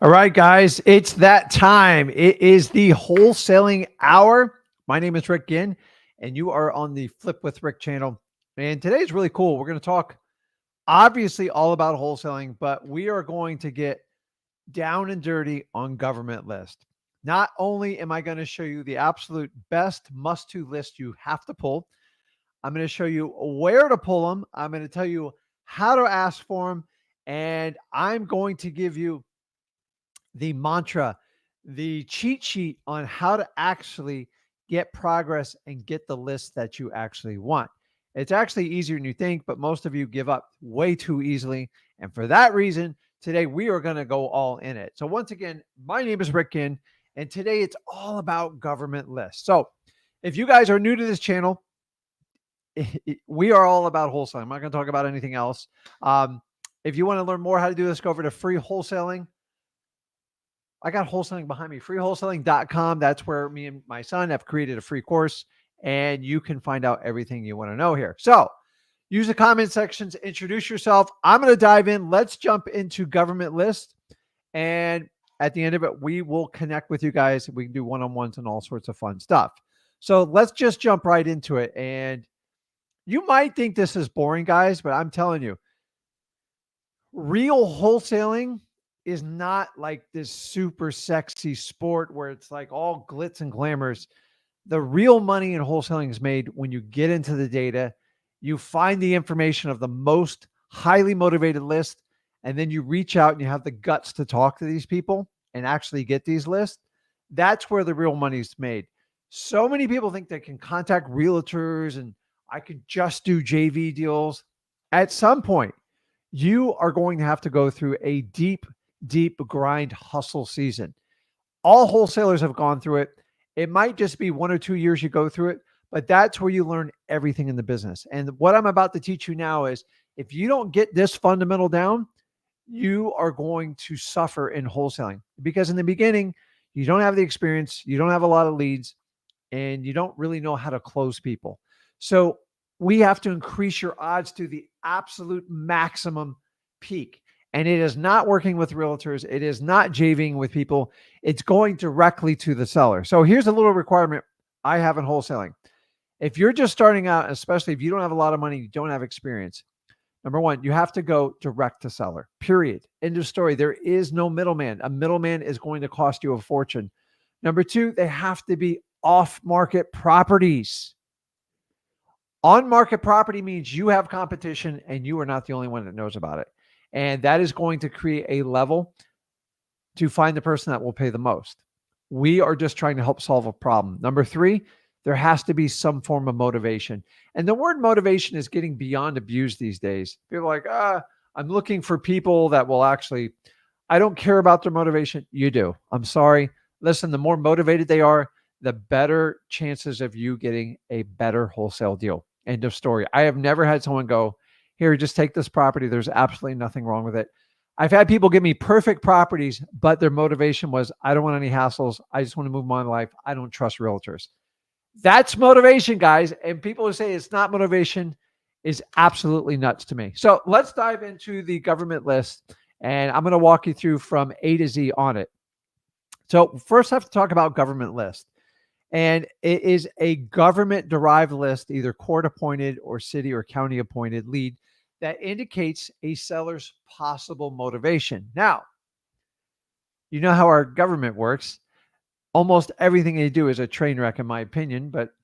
All right, guys, it's that time. It is the wholesaling hour. My name is Rick Ginn, and you are on the Flip with Rick channel. And today is really cool. We're going to talk obviously all about wholesaling, but we are going to get down and dirty on government list. Not only am I going to show you the absolute best must-to list you have to pull, I'm going to show you where to pull them. I'm going to tell you how to ask for them, and I'm going to give you the mantra, the cheat sheet on how to actually get progress and get the list that you actually want. It's actually easier than you think, but most of you give up way too easily. And for that reason, today we are going to go all in it. So once again, my name is Rick Ginn, and today it's all about government lists. So if you guys are new to this channel, we are all about wholesaling. I'm not going to talk about anything else. If you want to learn more how to do this, go over to free wholesaling. I got wholesaling behind me, freewholesaling.com. That's where me and my son have created a free course, and you can find out everything you want to know here. So use the comment sections, introduce yourself. I'm going to dive in. Let's jump into government list. And at the end of it, we will connect with you guys. We can do one-on-ones and all sorts of fun stuff. So let's just jump right into it. And you might think this is boring, guys, but I'm telling you, real wholesaling is not like this super sexy sport where it's like all glitz and glamours. The real money in wholesaling is made when you get into the data, you find the information of the most highly motivated list, and then you reach out and you have the guts to talk to these people and actually get these lists. That's where the real money is made. So many people think they can contact realtors and I could just do JV deals. At some point, you are going to have to go through a deep grind hustle season. All wholesalers have gone through it. It might just be 1 or 2 years you go through it, but that's where you learn everything in the business. And what I'm about to teach you now is if you don't get this fundamental down, you are going to suffer in wholesaling because in the beginning, you don't have the experience, you don't have a lot of leads, and you don't really know how to close people. So we have to increase your odds to the absolute maximum peak. And it is not working with realtors. It is not JVing with people. It's going directly to the seller. So here's a little requirement I have in wholesaling. If you're just starting out, especially if you don't have a lot of money, you don't have experience, number one, you have to go direct to seller, period. End of story. There is no middleman. A middleman is going to cost you a fortune. Number two, they have to be off-market properties. On-market property means you have competition and you are not the only one that knows about it. And that is going to create a level to find the person that will pay the most. We are just trying to help solve a problem. Number three, there has to be some form of motivation. And the word motivation is getting beyond abused these days. People are like, I'm looking for people that will actually, I don't care about their motivation. You do. I'm sorry. Listen, the more motivated they are, the better chances of you getting a better wholesale deal. End of story. I have never had someone go, here, just take this property. There's absolutely nothing wrong with it. I've had people give me perfect properties, but their motivation was, I don't want any hassles. I just want to move my life. I don't trust realtors. That's motivation, guys. And people who say it's not motivation is absolutely nuts to me. So let's dive into the government list. And I'm going to walk you through from A to Z on it. So first I have to talk about government list. And it is a government-derived list, either court-appointed or city or county-appointed lead that indicates a seller's possible motivation. Now, you know how our government works. Almost everything they do is a train wreck, in my opinion, but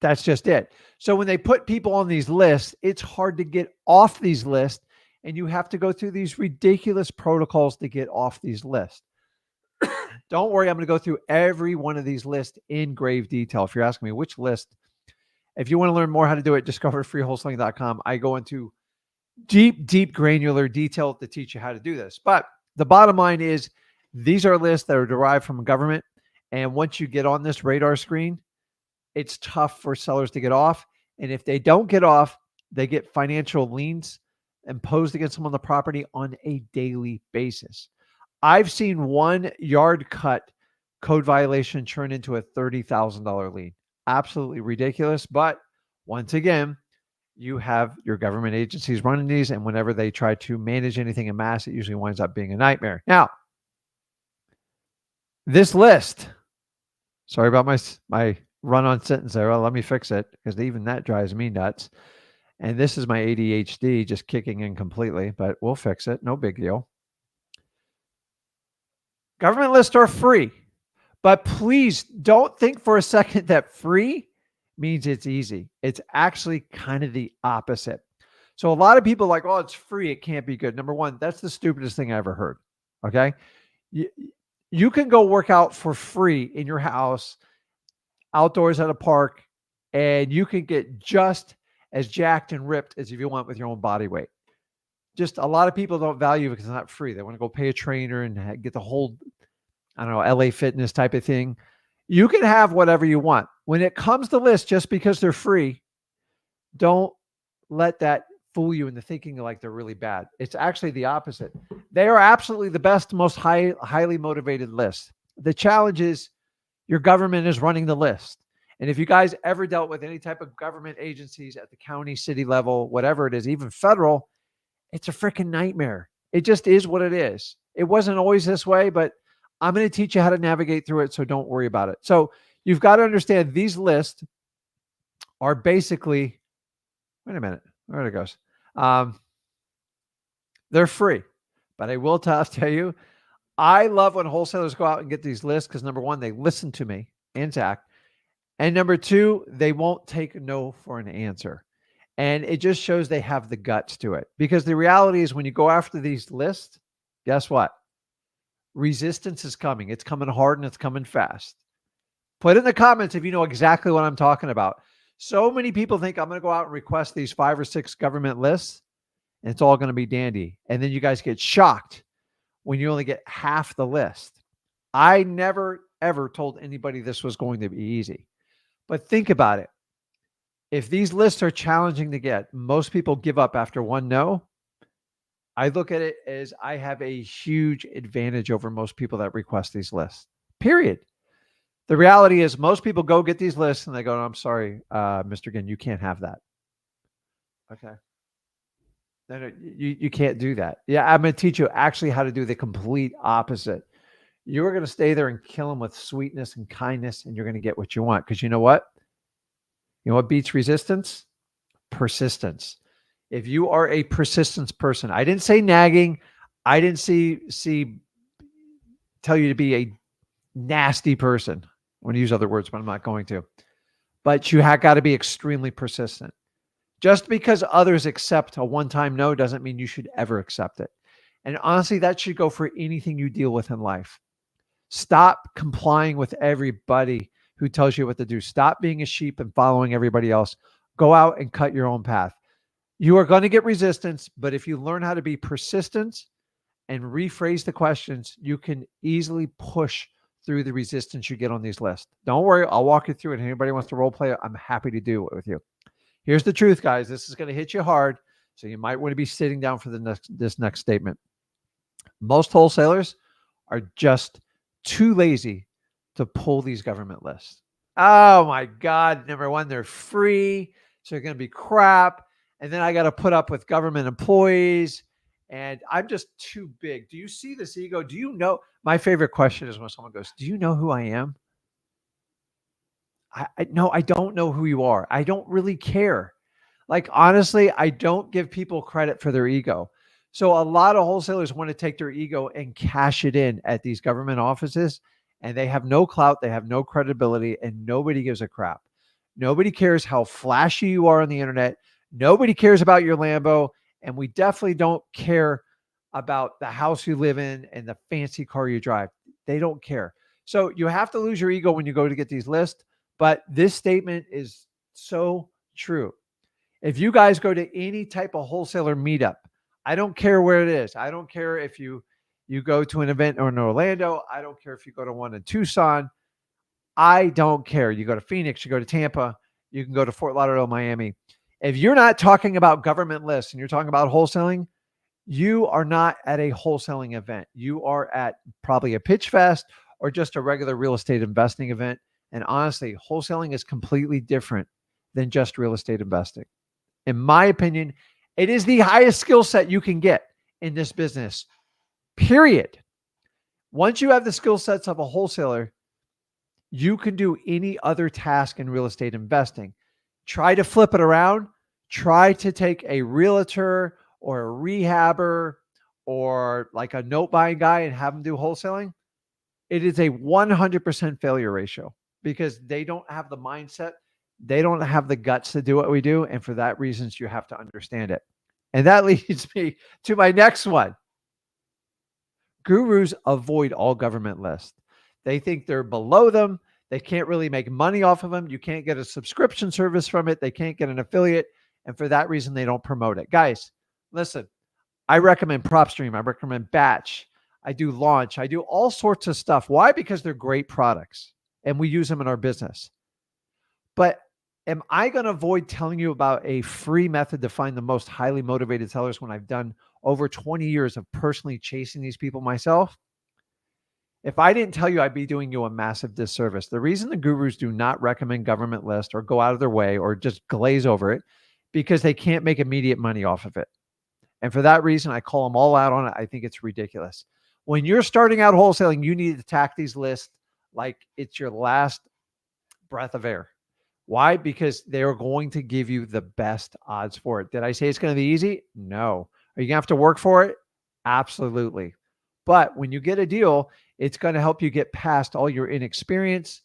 that's just it. So when they put people on these lists, it's hard to get off these lists, and you have to go through these ridiculous protocols to get off these lists. Don't worry, I'm going to go through every one of these lists in grave detail. If you're asking me which list, if you want to learn more how to do it, just go over to freewholesaling.com. I go into deep granular detail to teach you how to do this. But the bottom line is these are lists that are derived from government. And once you get on this radar screen, it's tough for sellers to get off. And if they don't get off, they get financial liens imposed against them on the property on a daily basis. I've seen one yard cut code violation turn into a $30,000 lien. Absolutely ridiculous. But once again, you have your government agencies running these, and whenever they try to manage anything in mass, it usually winds up being a nightmare. Now, This list, sorry about my run-on sentence there. Well, let me fix it because even that drives me nuts. And this is my ADHD just kicking in completely, but we'll fix it. No big deal. Government lists are free, but please don't think for a second that free means it's easy. It's actually kind of the opposite. So a lot of people are like, oh, it's free, it can't be good. Number one, that's the stupidest thing I ever heard. Okay. You, you can go work out for free in your house, outdoors at a park, and you can get just as jacked and ripped as if you want with your own body weight. Just a lot of people don't value it because it's not free. They want to go pay a trainer and get the whole, I don't know, LA Fitness type of thing. You can have whatever you want. When it comes to lists, just because they're free, don't let that fool you into thinking like they're really bad. It's actually the opposite. They are absolutely the best, most highly motivated list. The challenge is your government is running the list. And if you guys ever dealt with any type of government agencies at the county, city level, whatever it is, even federal, it's a freaking nightmare. It just is what it is. It wasn't always this way, but I'm going to teach you how to navigate through it, so don't worry about it. So you've got to understand these lists are basically, wait a minute, where it goes. They're free, but I will tell you, I love when wholesalers go out and get these lists because number one, they listen to me and Zach. And number two, they won't take no for an answer. And it just shows they have the guts to it. Because the reality is when you go after these lists, guess what? Resistance is coming. It's coming hard and it's coming fast. Put in the comments if you know exactly what I'm talking about. So many people think I'm going to go out and request these 5 or 6 government lists, and it's all going to be dandy. And then you guys get shocked when you only get half the list. I never, ever told anybody this was going to be easy. But think about it. If these lists are challenging to get, most people give up after one no. I look at it as I have a huge advantage over most people that request these lists, period. The reality is most people go get these lists and they go, I'm sorry, Mr. Ginn, you can't have that. Okay. No, you can't do that. Yeah, I'm going to teach you actually how to do the complete opposite. You're going to stay there and kill them with sweetness and kindness, and you're going to get what you want. Because you know what? You know what beats resistance? Persistence. If you are a persistence person, I didn't say nagging. I didn't tell you to be a nasty person. I want to use other words, but I'm not going to. But you have got to be extremely persistent. Just because others accept a one-time no doesn't mean you should ever accept it. And honestly, that should go for anything you deal with in life. Stop complying with everybody who tells you what to do. Stop being a sheep and following everybody else. Go out and cut your own path. You are going to get resistance, but if you learn how to be persistent and rephrase the questions, you can easily push through the resistance you get on these lists. Don't worry, I'll walk you through it. If anybody wants to role play it, I'm happy to do it with you. Here's the truth, guys. This is going to hit you hard, so you might want to be sitting down for this next statement. Most wholesalers are just too lazy to pull these government lists. Oh my God. Number one, they're free. So they're going to be crap. And then I got to put up with government employees. And I'm just too big. Do you see this ego? Do you know? My favorite question is when someone goes, do you know who I am? No, I don't know who you are. I don't really care. Like, honestly, I don't give people credit for their ego. So a lot of wholesalers want to take their ego and cash it in at these government offices, and they have no clout, they have no credibility, and nobody gives a crap. Nobody cares how flashy you are on the internet. Nobody cares about your Lambo, and we definitely don't care about the house you live in and the fancy car you drive. They don't care. So you have to lose your ego when you go to get these lists, but this statement is so true. If you guys go to any type of wholesaler meetup, I don't care where it is. I don't care if you go to an event in Orlando. I don't care if you go to one in Tucson. I don't care. You go to Phoenix, you go to Tampa, you can go to Fort Lauderdale, Miami. If you're not talking about government lists and you're talking about wholesaling, you are not at a wholesaling event. You are at probably a pitch fest or just a regular real estate investing event. And honestly, wholesaling is completely different than just real estate investing. In my opinion, it is the highest skill set you can get in this business, period. Once you have the skill sets of a wholesaler, you can do any other task in real estate investing. Try to flip it around. Try to take a realtor or a rehabber or like a note buying guy and have them do wholesaling. It is a 100% failure ratio because they don't have the mindset. They don't have the guts to do what we do. And for that reasons, you have to understand it. And that leads me to my next one. Gurus avoid all government lists. They think they're below them. They can't really make money off of them. You can't get a subscription service from it. They can't get an affiliate. And for that reason, they don't promote it. Guys, listen, I recommend PropStream. I recommend Batch. I do Launch. I do all sorts of stuff. Why? Because they're great products and we use them in our business. But am I going to avoid telling you about a free method to find the most highly motivated sellers when I've done over 20 years of personally chasing these people myself? If I didn't tell you, I'd be doing you a massive disservice. The reason the gurus do not recommend government list or go out of their way or just glaze over it, because they can't make immediate money off of it. And for that reason, I call them all out on it. I think it's ridiculous. When you're starting out wholesaling, you need to attack these lists like it's your last breath of air. Why? Because they're going to give you the best odds for it. Did I say it's going to be easy? No. Are you going to have to work for it? Absolutely. But when you get a deal, it's going to help you get past all your inexperience,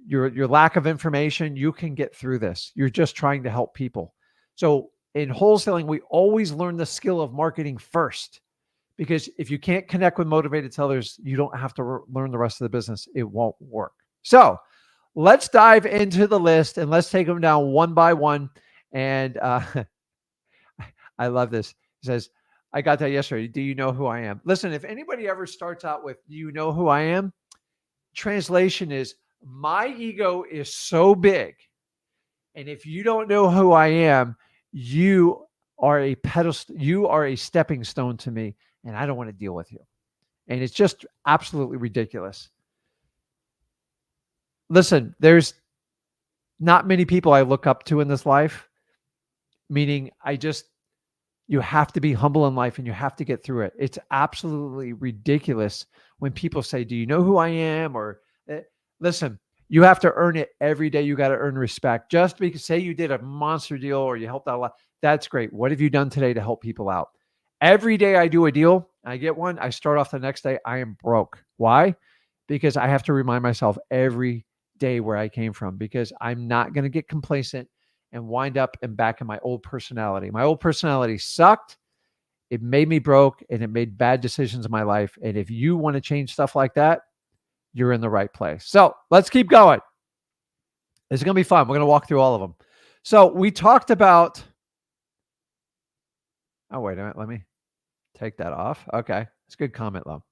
your lack of information. You can get through this. You're just trying to help people. So in wholesaling, we always learn the skill of marketing first, because if you can't connect with motivated sellers, you don't have to learn the rest of the business. It won't work. So let's dive into the list and let's take them down one by one. And I love this. It says, I got that yesterday. Do you know who I am? Listen, if anybody ever starts out with, do you know who I am? Translation is, my ego is so big. And if you don't know who I am, you are a pedestal, you are a stepping stone to me, and I don't want to deal with you. And it's just absolutely ridiculous. Listen, there's not many people I look up to in this life, meaning you have to be humble in life and you have to get through it. It's absolutely ridiculous when people say, do you know who I am? Or listen, you have to earn it every day. You got to earn respect. Just because say you did a monster deal or you helped out a lot, that's great. What have you done today to help people out? Every day I do a deal, I get one, I start off the next day, I am broke. Why? Because I have to remind myself every day where I came from, because I'm not going to get complacent and wind up and back in my old personality. My old personality sucked. It made me broke and it made bad decisions in my life. And if you want to change stuff like that, you're in the right place. So let's keep going. It's going to be fun. We're going to walk through all of them. So we talked about, oh, wait a minute. Let me take that off. Okay. It's a good comment though.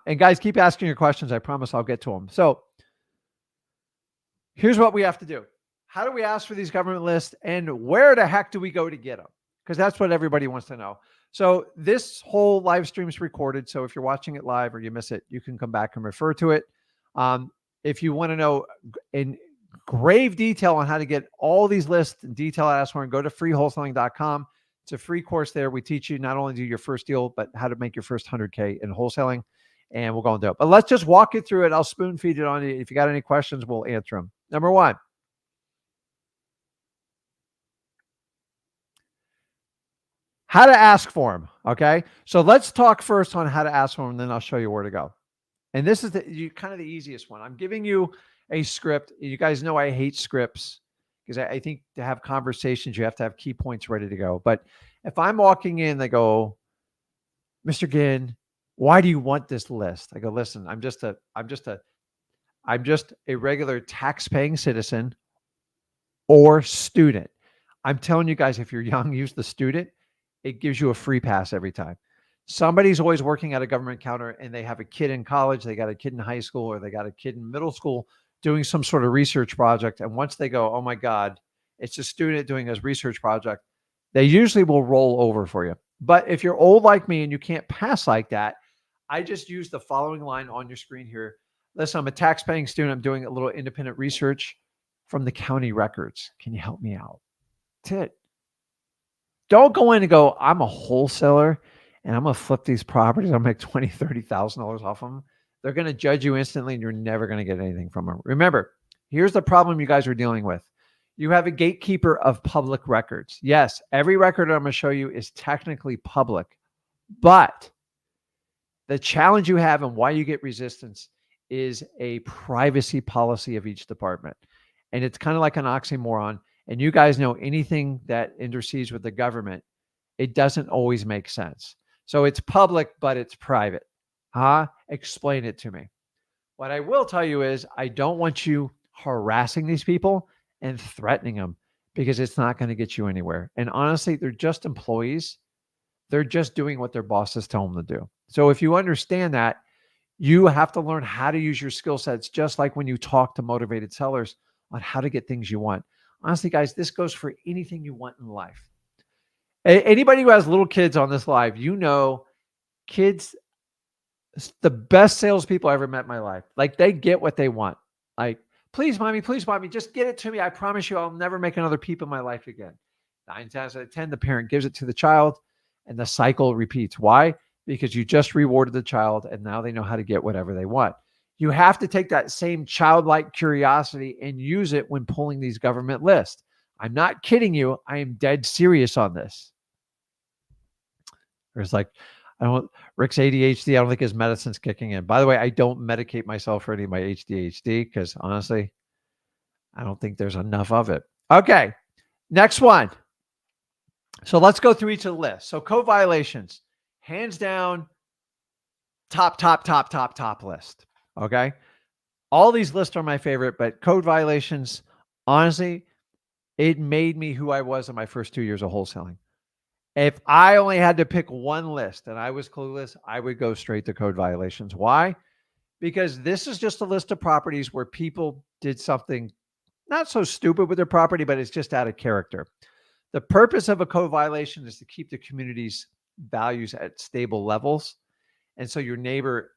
And guys, keep asking your questions. I promise I'll get to them. So here's what we have to do. How do we ask for these government lists, and where the heck do we go to get them? Because that's what everybody wants to know. So this whole live stream is recorded. So if you're watching it live or you miss it, you can come back and refer to it. If you want to know in grave detail on how to get all these lists and detail ask for, and go to freewholesaling.com. It's a free course there. We teach you not only do your first deal, but how to make your first 100K in wholesaling. And we'll go into it. But let's just walk you through it. I'll spoon feed it on you. If you got any questions, we'll answer them. Number one, how to ask for them. Okay. So let's talk first on how to ask for them, and then I'll show you where to go. And this is kind of the easiest one. I'm giving you a script. You guys know I hate scripts because I think to have conversations, you have to have key points ready to go. But if I'm walking in, they go, Mr. Ginn, why do you want this list? I go, listen, I'm just a regular tax-paying citizen or student. I'm telling you guys, if you're young, use the student. It gives you a free pass every time. Somebody's always working at a government counter and they have a kid in college, they got a kid in high school, or they got a kid in middle school doing some sort of research project. And once they go, oh my God, it's a student doing his research project, they usually will roll over for you. But if you're old like me and you can't pass like that, I just use the following line on your screen here. Listen, I'm a tax-paying student. I'm doing a little independent research from the county records. Can you help me out? That's it. Don't go in and go, I'm a wholesaler and I'm going to flip these properties. I'll make $20,000, $30,000 off them. They're going to judge you instantly and you're never going to get anything from them. Remember, here's the problem you guys are dealing with. You have a gatekeeper of public records. Yes, every record I'm going to show you is technically public, but the challenge you have and why you get resistance is a privacy policy of each department. And it's kind of like an oxymoron. And you guys know anything that intercedes with the government, it doesn't always make sense. So it's public, but it's private. Explain it to me. What I will tell you is I don't want you harassing these people and threatening them because it's not going to get you anywhere. And honestly, they're just employees. They're just doing what their bosses tell them to do. So if you understand that, you have to learn how to use your skill sets, just like when you talk to motivated sellers on how to get things you want. Honestly, guys, this goes for anything you want in life. Anybody who has little kids on this live, you know, kids, the best salespeople I ever met in my life. Like they get what they want. Like, please, mommy, just get it to me. I promise you, I'll never make another peep in my life again. 9 times out of 10, the parent gives it to the child and the cycle repeats. Why? Because you just rewarded the child and now they know how to get whatever they want. You have to take that same childlike curiosity and use it when pulling these government lists. I'm not kidding you. I am dead serious on this. There's like, Rick's ADHD, I don't think his medicine's kicking in. By the way, I don't medicate myself for any of my ADHD because honestly, I don't think there's enough of it. Okay, next one. So let's go through each of the lists. So code violations, hands down, top list. Okay. All these lists are my favorite, but code violations, honestly, it made me who I was in my first 2 years of wholesaling. If I only had to pick one list and I was clueless, I would go straight to code violations. Why? Because this is just a list of properties where people did something not so stupid with their property, but it's just out of character. The purpose of a code violation is to keep the community's values at stable levels. And so your neighbor,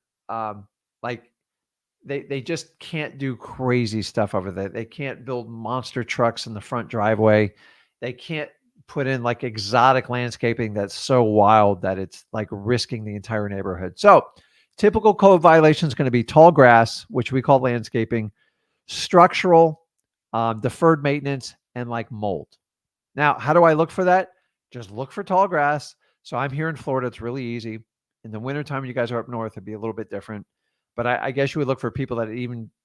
they just can't do crazy stuff over there. They can't build monster trucks in the front driveway. They can't put in like exotic landscaping that's so wild that it's like risking the entire neighborhood. So typical code violation is going to be tall grass, which we call landscaping, structural, deferred maintenance, and like mold. Now, how do I look for that? Just look for tall grass. So I'm here in Florida. It's really easy. In the wintertime, when you guys are up north, it'd be a little bit different. But I guess you would look for people that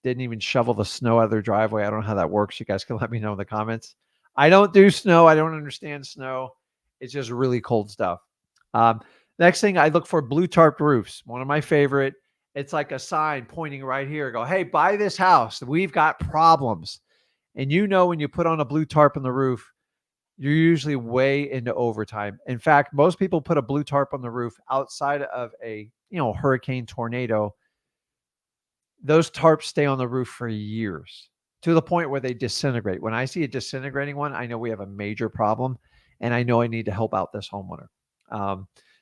didn't even shovel the snow out of their driveway. I don't know how that works. You guys can let me know in the comments. I don't do snow. I don't understand snow. It's just really cold stuff. Next thing, I look for blue tarp roofs. One of my favorite. It's like a sign pointing right here. Go, hey, buy this house. We've got problems. And you know when you put on a blue tarp on the roof, you're usually way into overtime. In fact, most people put a blue tarp on the roof outside of a hurricane, tornado. Those tarps stay on the roof for years to the point where they disintegrate. When I see a disintegrating one, I know we have a major problem and I know I need to help out this homeowner.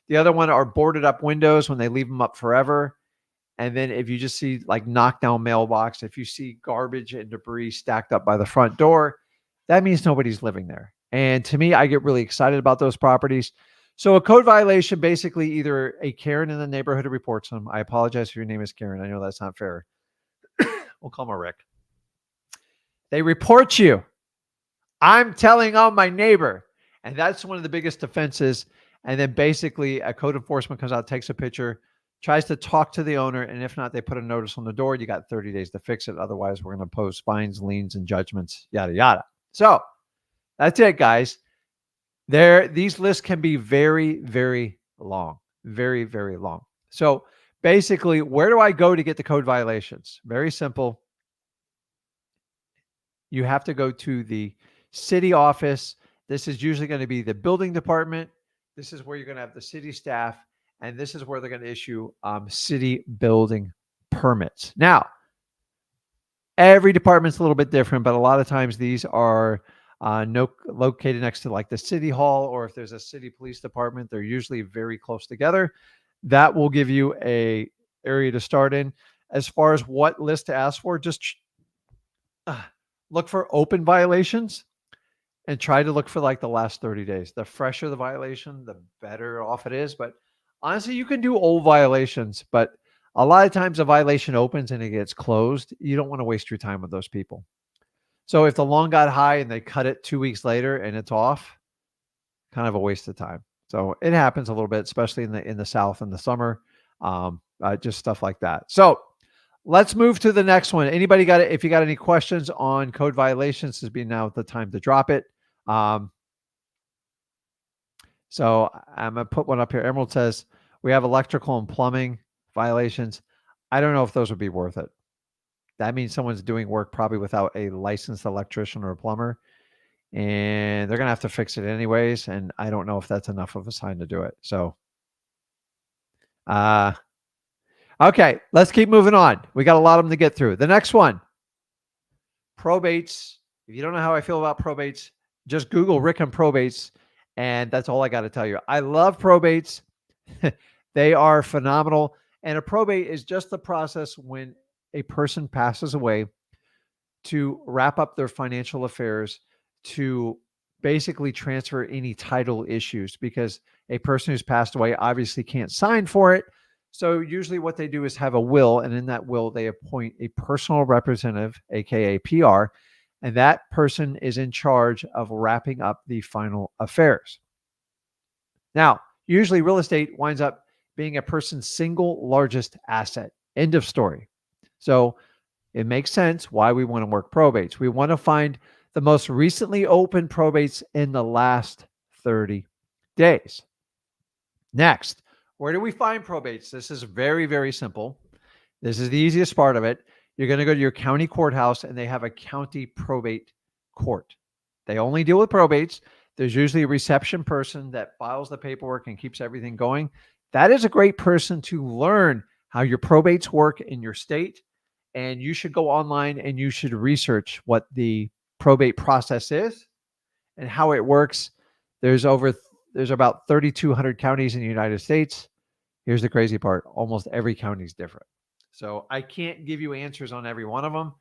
The other one are boarded up windows when they leave them up forever. And then if you just see like knocked down mailbox, if you see garbage and debris stacked up by the front door, that means nobody's living there. And to me, I get really excited about those properties. So a code violation, basically either a Karen in the neighborhood reports them. I apologize if your name is Karen. I know that's not fair. We'll call him Rick. They report you. I'm telling on my neighbor. And that's one of the biggest offenses. And then basically a code enforcement comes out, takes a picture, tries to talk to the owner. And if not, they put a notice on the door. You got 30 days to fix it. Otherwise, we're going to pose fines, liens, and judgments, yada, yada. So that's it, guys. These lists can be very, very long, very, very long. So basically, where do I go to get the code violations? Very simple. You have to go to the city office. This is usually going to be the building department. This is where you're going to have the city staff, and this is where they're going to issue city building permits. Now, every department's a little bit different, but a lot of times these are located next to like the city hall, or if there's a city police department, they're usually very close together. That will give you a area to start in. As far as what list to ask for, just look for open violations and try to look for like the last 30 days. The fresher the violation, the better off it is. But Honestly, you can do old violations, but a lot of times a violation opens and it gets closed. You don't want to waste your time with those people. So if the loan got high and they cut it 2 weeks later and it's off, kind of a waste of time. So it happens a little bit, especially in the South in the summer, just stuff like that. So let's move to the next one. Anybody got it? If you got any questions on code violations, this would be now the time to drop it. So I'm going to put one up here. Emerald says, we have electrical and plumbing violations. I don't know if those would be worth it. That means someone's doing work probably without a licensed electrician or a plumber, and they're going to have to fix it anyways. And I don't know if that's enough of a sign to do it. So, okay, let's keep moving on. We got a lot of them to get through. The next one, probates. If you don't know how I feel about probates, just Google Rick and probates. And that's all I got to tell you. I love probates. They are phenomenal. And a probate is just the process when a person passes away to wrap up their financial affairs, to basically transfer any title issues, because a person who's passed away obviously can't sign for it. So usually what they do is have a will, and in that will, they appoint a personal representative, aka PR, and that person is in charge of wrapping up the final affairs. Now, usually real estate winds up being a person's single largest asset. End of story. So it makes sense why we want to work probates. We want to find the most recently opened probates in the last 30 days. Next, where do we find probates? This is very, very simple. This is the easiest part of it. You're going to go to your county courthouse, and they have a county probate court. They only deal with probates. There's usually a reception person that files the paperwork and keeps everything going. That is a great person to learn how your probates work in your state. And you should go online and you should research what the probate process is and how it works. There's about 3,200 counties in the United States. Here's the crazy part. Almost every county is different. So I can't give you answers on every one of them.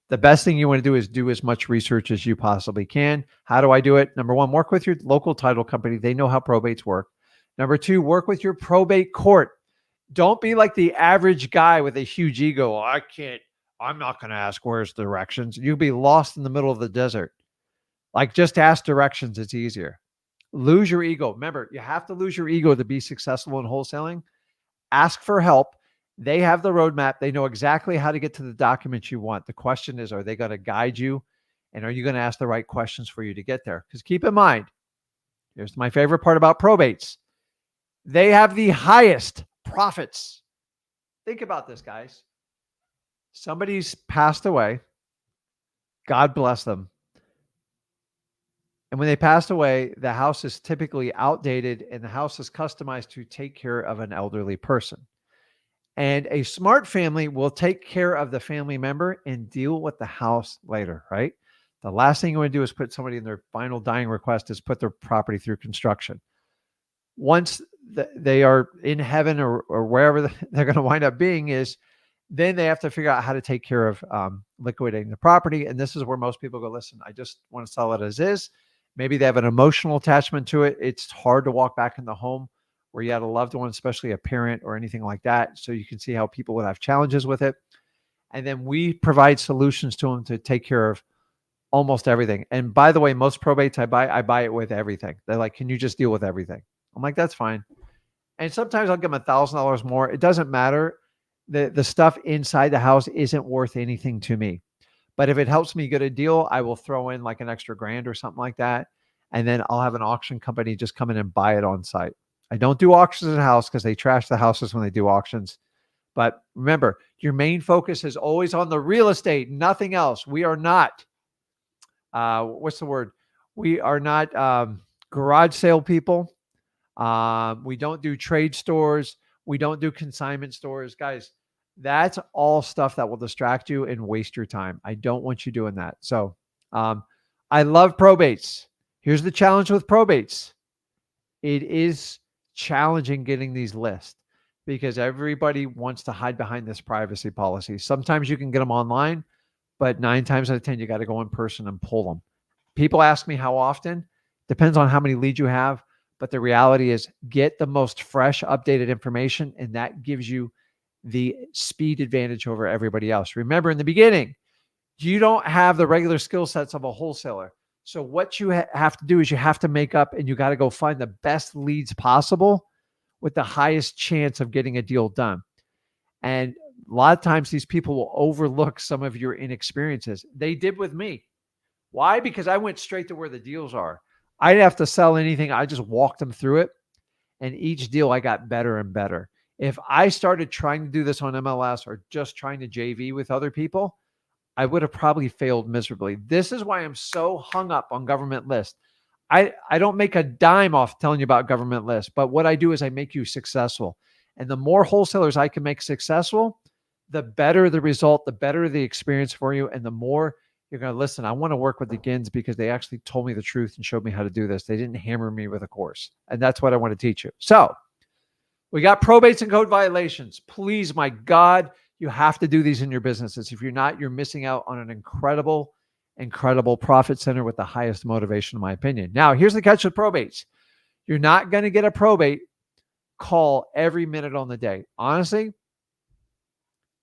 The best thing you want to do is do as much research as you possibly can. How do I do it? Number one, work with your local title company. They know how probates work. Number two, work with your probate court. Don't be like the average guy with a huge ego. I'm not going to ask where's directions. You'll be lost in the middle of the desert. Like, just ask directions. It's easier. Lose your ego. Remember, you have to lose your ego to be successful in wholesaling. Ask for help. They have the roadmap. They know exactly how to get to the documents you want. The question is, are they going to guide you? And are you going to ask the right questions for you to get there? Because keep in mind, here's my favorite part about probates. They have the highest profits. Think about this, guys. Somebody's passed away. God bless them. And when they passed away, the house is typically outdated and the house is customized to take care of an elderly person. And a smart family will take care of the family member and deal with the house later, right? The last thing you want to do is put somebody in their final dying request is put their property through construction. Once they are in heaven or wherever they're going to wind up being is, then they have to figure out how to take care of liquidating the property. And this is where most people go, listen, I just want to sell it as is. Maybe they have an emotional attachment to it. It's hard to walk back in the home where you had a loved one, especially a parent or anything like that. So you can see how people would have challenges with it. And then we provide solutions to them to take care of almost everything. And by the way, most probates I buy it with everything. They're like, can you just deal with everything? I'm like, that's fine. And sometimes I'll give them $1,000 more. It doesn't matter. The stuff inside the house isn't worth anything to me. But if it helps me get a deal, I will throw in like an extra $1,000 or something like that. And then I'll have an auction company just come in and buy it on site. I don't do auctions in the house because they trash the houses when they do auctions. But remember, your main focus is always on the real estate, nothing else. We are not, what's the word? We are not garage sale people. We don't do trade stores. We don't do consignment stores. Guys, that's all stuff that will distract you and waste your time. I don't want you doing that. So I love probates. Here's the challenge with probates. It is challenging getting these lists because everybody wants to hide behind this privacy policy. Sometimes you can get them online, but 9 times out of 10, you got to go in person and pull them. People ask me how often. Depends on how many leads you have. But the reality is get the most fresh, updated information, and that gives you the speed advantage over everybody else. Remember, in the beginning, you don't have the regular skill sets of a wholesaler. So what you have to do is you have to make up, and you got to go find the best leads possible with the highest chance of getting a deal done. And a lot of times these people will overlook some of your inexperiences. They did with me. Why? Because I went straight to where the deals are. I didn't have to sell anything. I just walked them through it. And each deal I got better and better. If I started trying to do this on MLS or just trying to JV with other people, I would have probably failed miserably. This is why I'm so hung up on government lists. I don't make a dime off telling you about government lists, but what I do is I make you successful. And the more wholesalers I can make successful, the better the result, the better the experience for you, and the more you're going to listen. I want to work with the Ginns because they actually told me the truth and showed me how to do this. They didn't hammer me with a course. And that's what I want to teach you. So we got probates and code violations. Please, my God, you have to do these in your businesses. If you're not, you're missing out on an incredible, incredible profit center with the highest motivation, in my opinion. Now, here's the catch with probates. You're not going to get a probate call every minute on the day. Honestly,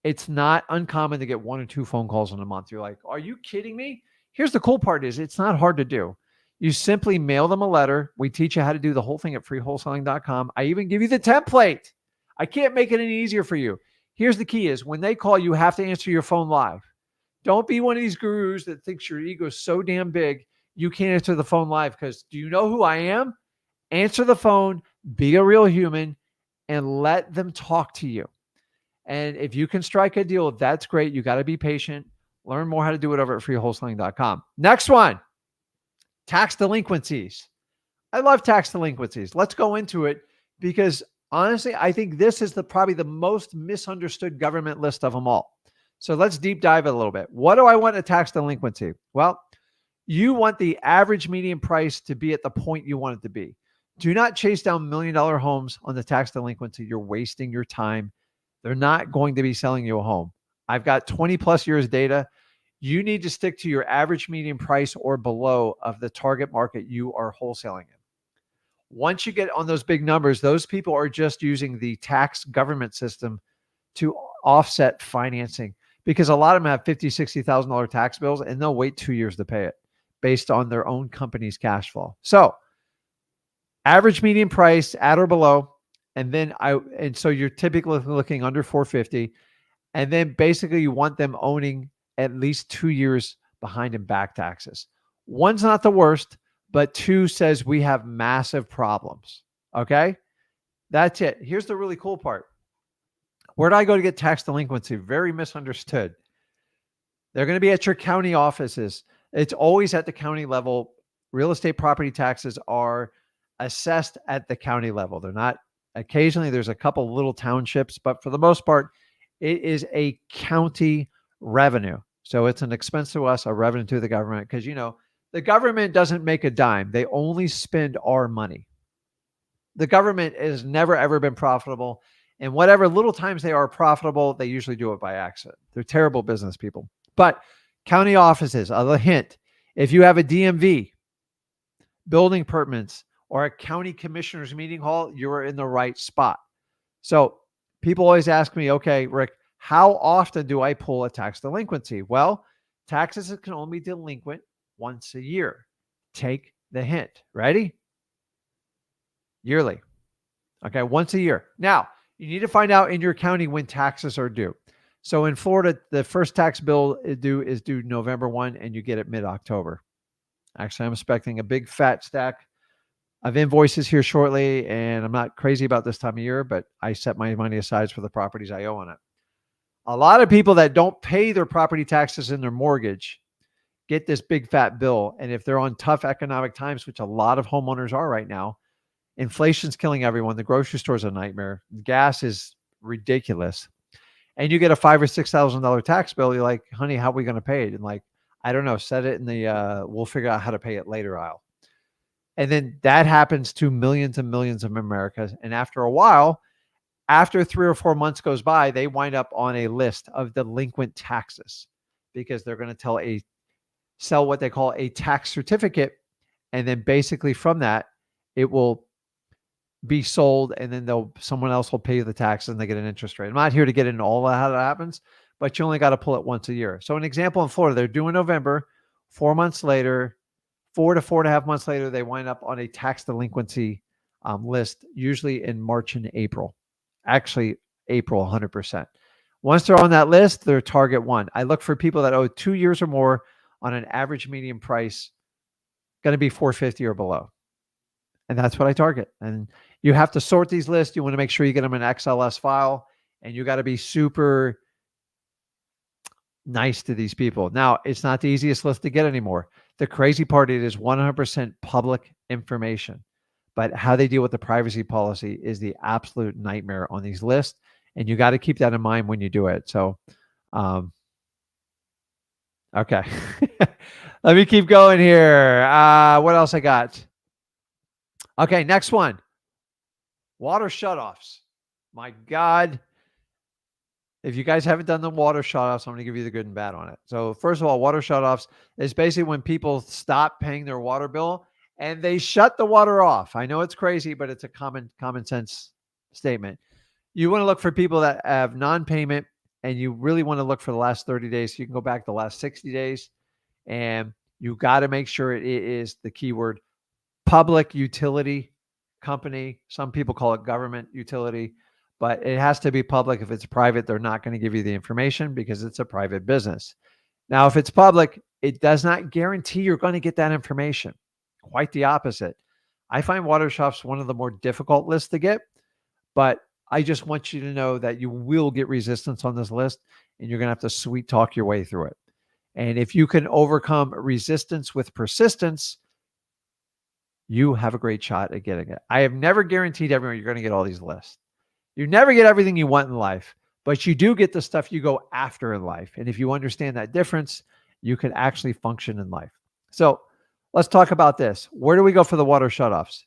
it's not uncommon to get 1 or 2 phone calls in a month. You're like, are you kidding me? Here's the cool part is it's not hard to do. You simply mail them a letter. We teach you how to do the whole thing at freewholesaling.com. I even give you the template. I can't make it any easier for you. Here's the key is when they call, you have to answer your phone live. Don't be one of these gurus that thinks your ego is so damn big you can't answer the phone live, because do you know who I am? Answer the phone, be a real human, and let them talk to you. And if you can strike a deal, that's great. You got to be patient. Learn more how to do it over at freewholesaling.com. Next one, tax delinquencies. I love tax delinquencies. Let's go into it because honestly, I think this is probably the most misunderstood government list of them all. So let's deep dive it a little bit. What do I want in a tax delinquency? Well, you want the average median price to be at the point you want it to be. Do not chase down $1 million homes on the tax delinquency. You're wasting your time. They're not going to be selling you a home. I've got 20 plus years data. You need to stick to your average median price or below of the target market you are wholesaling in. Once you get on those big numbers, those people are just using the tax government system to offset financing, because a lot of them have $50,000, $60,000 tax bills and they'll wait 2 years to pay it based on their own company's cash flow. So average median price at or below. And so you're typically looking under 450. And then basically you want them owning at least 2 years behind in back taxes. One's not the worst, but 2 says we have massive problems. Okay. That's it. Here's the really cool part. Where do I go to get tax delinquency? Very misunderstood. They're going to be at your county offices. It's always at the county level. Real estate property taxes are assessed at the county level. They're not, occasionally there's a couple little townships, but for the most part, it is a county revenue. So it's an expense to us, a revenue to the government, because, you know, the government doesn't make a dime. They only spend our money. The government has never, ever been profitable. And whatever little times they are profitable, they usually do it by accident. They're terrible business people. But county offices, a hint, if you have a DMV, building permits, or a county commissioner's meeting hall, you're in the right spot. So people always ask me, okay, Rick, how often do I pull a tax delinquency? Well, taxes can only be delinquent once a year. Take the hint. Ready? Yearly. Okay, once a year. Now, you need to find out in your county when taxes are due. So in Florida, the first tax bill is due November 1, and you get it mid-October. Actually, I'm expecting a big fat stack of invoices here shortly, and I'm not crazy about this time of year, but I set my money aside for the properties I owe on it. A lot of people that don't pay their property taxes in their mortgage get this big fat bill. And if they're on tough economic times, which a lot of homeowners are right now, inflation's killing everyone. The grocery store's a nightmare. Gas is ridiculous. And you get a $5,000 or $6,000 tax bill. You're like, honey, how are we going to pay it? And like, I don't know, set it in the, we'll figure out how to pay it later aisle. And then that happens to millions and millions of Americans. And after a while, after 3 or 4 months goes by, they wind up on a list of delinquent taxes because they're going to sell what they call a tax certificate. And then basically from that, it will be sold, and then someone else will pay you the taxes and they get an interest rate. I'm not here to get into all of how that happens, but you only got to pull it once a year. So an example in Florida, they're due in November, 4 months later, 4 to 4.5 months later, they wind up on a tax delinquency list, usually in March and April. Actually, April 100%. Once they're on that list, they're target one. I look for people that owe 2 years or more on an average median price, going to be 450 or below. And that's what I target. And you have to sort these lists. You want to make sure you get them in an XLS file, and you got to be super nice to these people. Now, it's not the easiest list to get anymore. The crazy part, it is 100% public information, but how they deal with the privacy policy is the absolute nightmare on these lists. And you got to keep that in mind when you do it. So, okay. Let me keep going here. What else I got? Okay, next one. Water shutoffs. My God. If you guys haven't done the water shutoffs, I'm going to give you the good and bad on it. So first of all, water shutoffs is basically when people stop paying their water bill and they shut the water off. I know it's crazy, but it's a common sense statement. You want to look for people that have non-payment, and you really want to look for the last 30 days. You can go back the last 60 days, and you got to make sure it is the keyword public utility company. Some people call it government utility, but it has to be public. If it's private, they're not going to give you the information because it's a private business. Now, if it's public, it does not guarantee you're going to get that information. Quite the opposite. I find water shutoffs one of the more difficult lists to get, but I just want you to know that you will get resistance on this list, and you're going to have to sweet talk your way through it. And if you can overcome resistance with persistence, you have a great shot at getting it. I have never guaranteed everyone you're going to get all these lists. You never get everything you want in life, but you do get the stuff you go after in life. And if you understand that difference, you can actually function in life. So let's talk about this. Where do we go for the water shutoffs?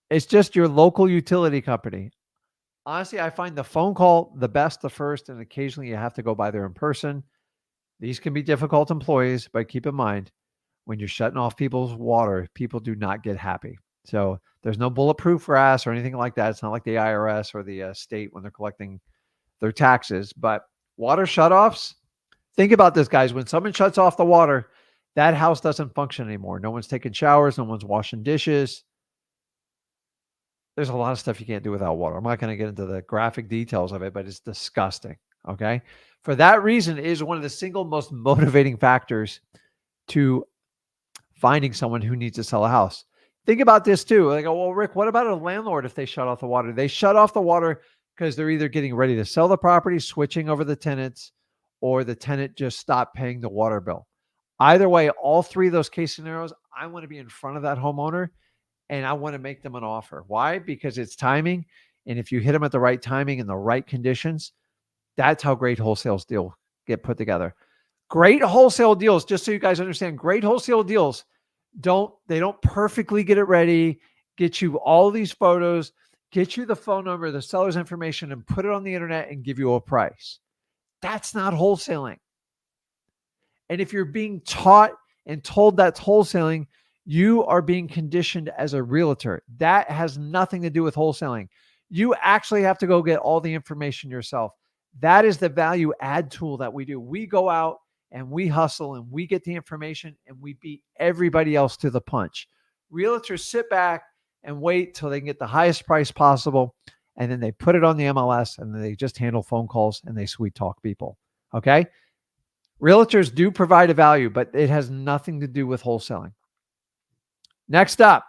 It's just your local utility company. Honestly, I find the phone call the best, the first, and occasionally you have to go by there in person. These can be difficult employees, but keep in mind, when you're shutting off people's water, people do not get happy. So there's no bulletproof grass or anything like that. It's not like the IRS or the state when they're collecting their taxes. But water shutoffs, think about this, guys. When someone shuts off the water, that house doesn't function anymore. No one's taking showers. No one's washing dishes. There's a lot of stuff you can't do without water. I'm not going to get into the graphic details of it, but it's disgusting. Okay. For that reason, it is one of the single most motivating factors to finding someone who needs to sell a house. Think about this too. Like, well, Rick, what about a landlord if they shut off the water? They shut off the water because they're either getting ready to sell the property, switching over the tenants, or the tenant just stopped paying the water bill. Either way, all three of those case scenarios, I want to be in front of that homeowner and I want to make them an offer. Why? Because it's timing. And if you hit them at the right timing and the right conditions, that's how great wholesale deals get put together. Great wholesale deals, just so you guys understand, great wholesale deals don't perfectly get it ready, get you all these photos, get you the phone number, the seller's information, and put it on the internet and give you a price. That's not wholesaling. And if you're being taught and told that's wholesaling, you are being conditioned as a realtor. That has nothing to do with wholesaling. You actually have to go get all the information yourself. That is the value add tool that we do. We go out and we hustle and we get the information and we beat everybody else to the punch. Realtors sit back and wait till they can get the highest price possible, and then they put it on the MLS and then they just handle phone calls and they sweet talk people. Okay? Realtors do provide a value, but it has nothing to do with wholesaling. Next up,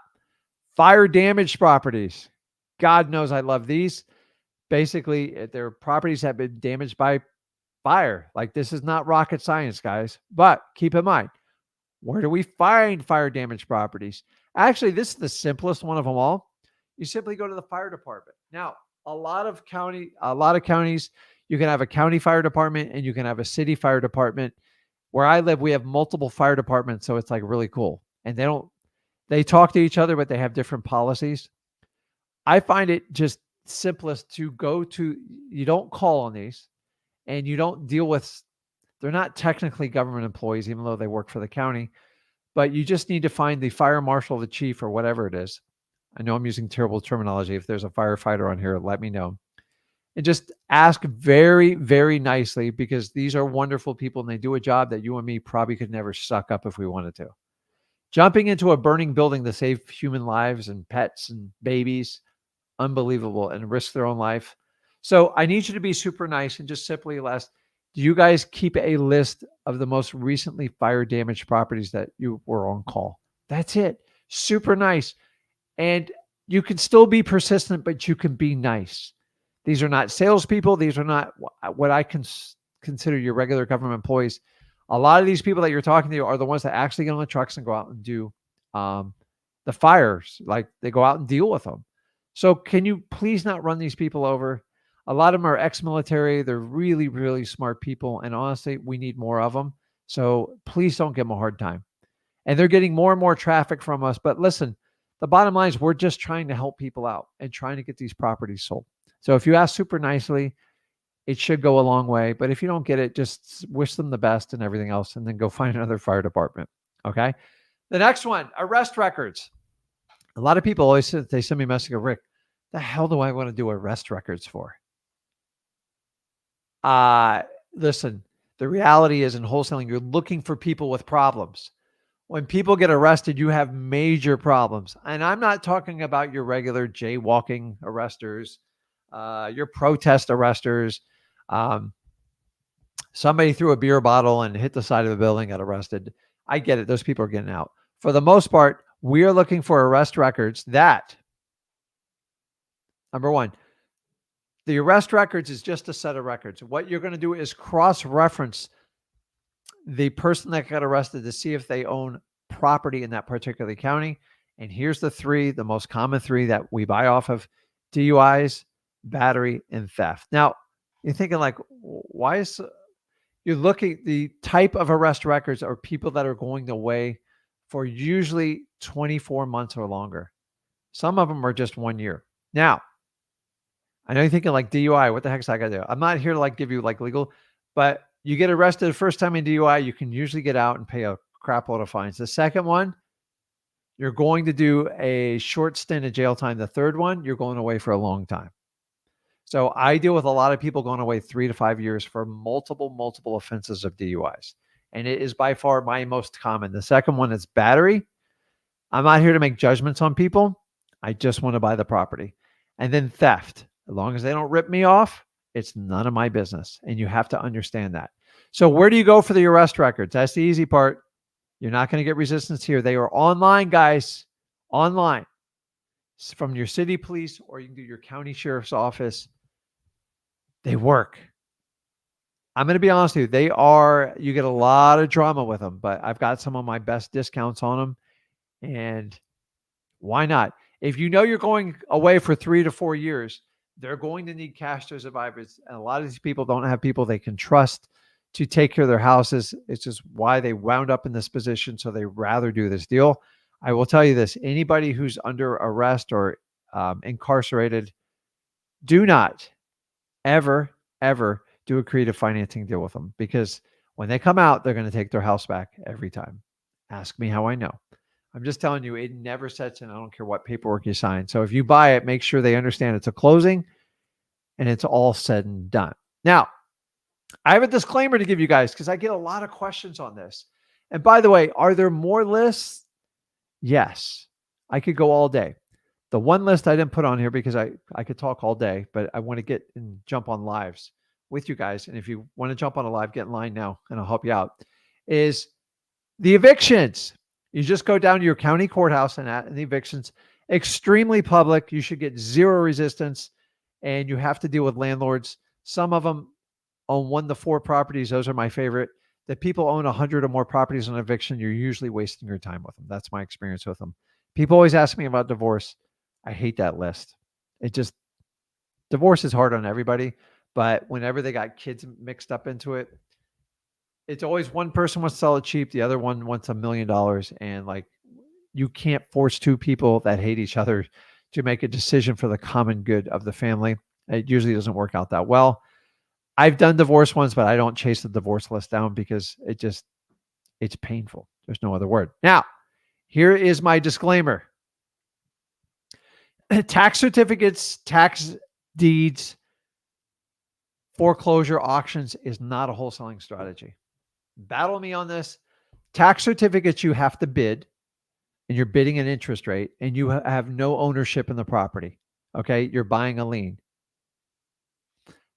fire damaged properties. God knows I love these. Basically, their properties have been damaged by fire. Like, this is not rocket science, guys. But keep in mind, where do we find fire damaged properties? Actually, this is the simplest one of them all. You simply go to the fire department. Now, a lot of counties, you can have a county fire department and you can have a city fire department. Where I live, we have multiple fire departments, so it's like really cool. And they talk to each other, but they have different policies. I find it just simplest to go to, you don't call on these and you don't deal with, they're not technically government employees, even though they work for the county, but you just need to find the fire marshal, the chief, or whatever it is. I know I'm using terrible terminology. If there's a firefighter on here, let me know. And just ask very, very nicely, because these are wonderful people and they do a job that you and me probably could never suck up if we wanted to. Jumping into a burning building to save human lives and pets and babies, unbelievable, and risk their own life. So I need you to be super nice and just simply ask, do you guys keep a list of the most recently fire damaged properties that you were on call? That's it. Super nice. And you can still be persistent, but you can be nice. These are not salespeople. These are not what I consider your regular government employees. A lot of these people that you're talking to are the ones that actually get on the trucks and go out and do the fires. Like, they go out and deal with them. So can you please not run these people over? A lot of them are ex-military. They're really, really smart people. And honestly, we need more of them. So please don't give them a hard time. And they're getting more and more traffic from us. But listen, the bottom line is we're just trying to help people out and trying to get these properties sold. So if you ask super nicely, it should go a long way. But if you don't get it, just wish them the best and everything else, and then go find another fire department. Okay. The next one, arrest records. A lot of people always say, they send me a message, Rick, the hell do I want to do arrest records for? Listen, the reality is in wholesaling, you're looking for people with problems. When people get arrested, you have major problems. And I'm not talking about your regular jaywalking arresters, your protest arresters. Somebody threw a beer bottle and hit the side of a building, got arrested. I get it. Those people are getting out. For the most part, we are looking for arrest records that, number one, the arrest records is just a set of records. What you're going to do is cross-reference the person that got arrested to see if they own property in that particular county. And here's the most common three that we buy off of: DUIs, battery, and theft. Now, you're thinking like, why is you're looking, the type of arrest records are people that are going away for usually 24 months or longer. Some of them are just 1 year. Now, I know you're thinking like DUI, what the heck's that got to do? I'm not here to like give you like legal, but you get arrested the first time in DUI, you can usually get out and pay a crap load of fines. The second one, you're going to do a short stint of jail time. The third one, you're going away for a long time. So I deal with a lot of people going away 3 to 5 years for multiple offenses of DUIs. And it is by far my most common. The second one is battery. I'm not here to make judgments on people. I just want to buy the property. And then theft. As long as they don't rip me off, it's none of my business. And you have to understand that. So where do you go for the arrest records? That's the easy part. You're not going to get resistance here. They are online, guys. Online. It's from your city police, or you can do your county sheriff's office. They work. I'm going to be honest with you. You get a lot of drama with them, but I've got some of my best discounts on them. And why not? If you know you're going away for 3 to 4 years, they're going to need cash to survivors. And a lot of these people don't have people they can trust to take care of their houses. It's just why they wound up in this position. So they rather do this deal. I will tell you this, anybody who's under arrest or incarcerated, do not ever do a creative financing deal with them, because when they come out, they're going to take their house back every time. Ask me how I know. I'm just telling you, it never sets in. I don't care what paperwork you sign. So if you buy it, make sure they understand it's a closing and it's all said and done. Now, I have a disclaimer to give you guys because I get a lot of questions on this. And by the way, are there more lists? Yes. I could go all day. The one list I didn't put on here because I could talk all day, but I want to get and jump on lives with you guys. And if you want to jump on a live, get in line now and I'll help you out, is the evictions. You just go down to your county courthouse and the evictions, extremely public. You should get zero resistance, and you have to deal with landlords. Some of them own 1 to 4 properties. Those are my favorite. That people own 100 or more properties on eviction, you're usually wasting your time with them. That's my experience with them. People always ask me about divorce. I hate that list. Divorce is hard on everybody, but whenever they got kids mixed up into it, it's always one person wants to sell it cheap. The other one wants $1 million. And like, you can't force two people that hate each other to make a decision for the common good of the family. It usually doesn't work out that well. I've done divorce ones, but I don't chase the divorce list down because it's painful. There's no other word. Now, here is my disclaimer. Tax certificates, tax deeds, foreclosure auctions is not a wholesaling strategy. Battle me on this. Tax certificates, you have to bid, and you're bidding an interest rate, and you have no ownership in the property. Okay. You're buying a lien.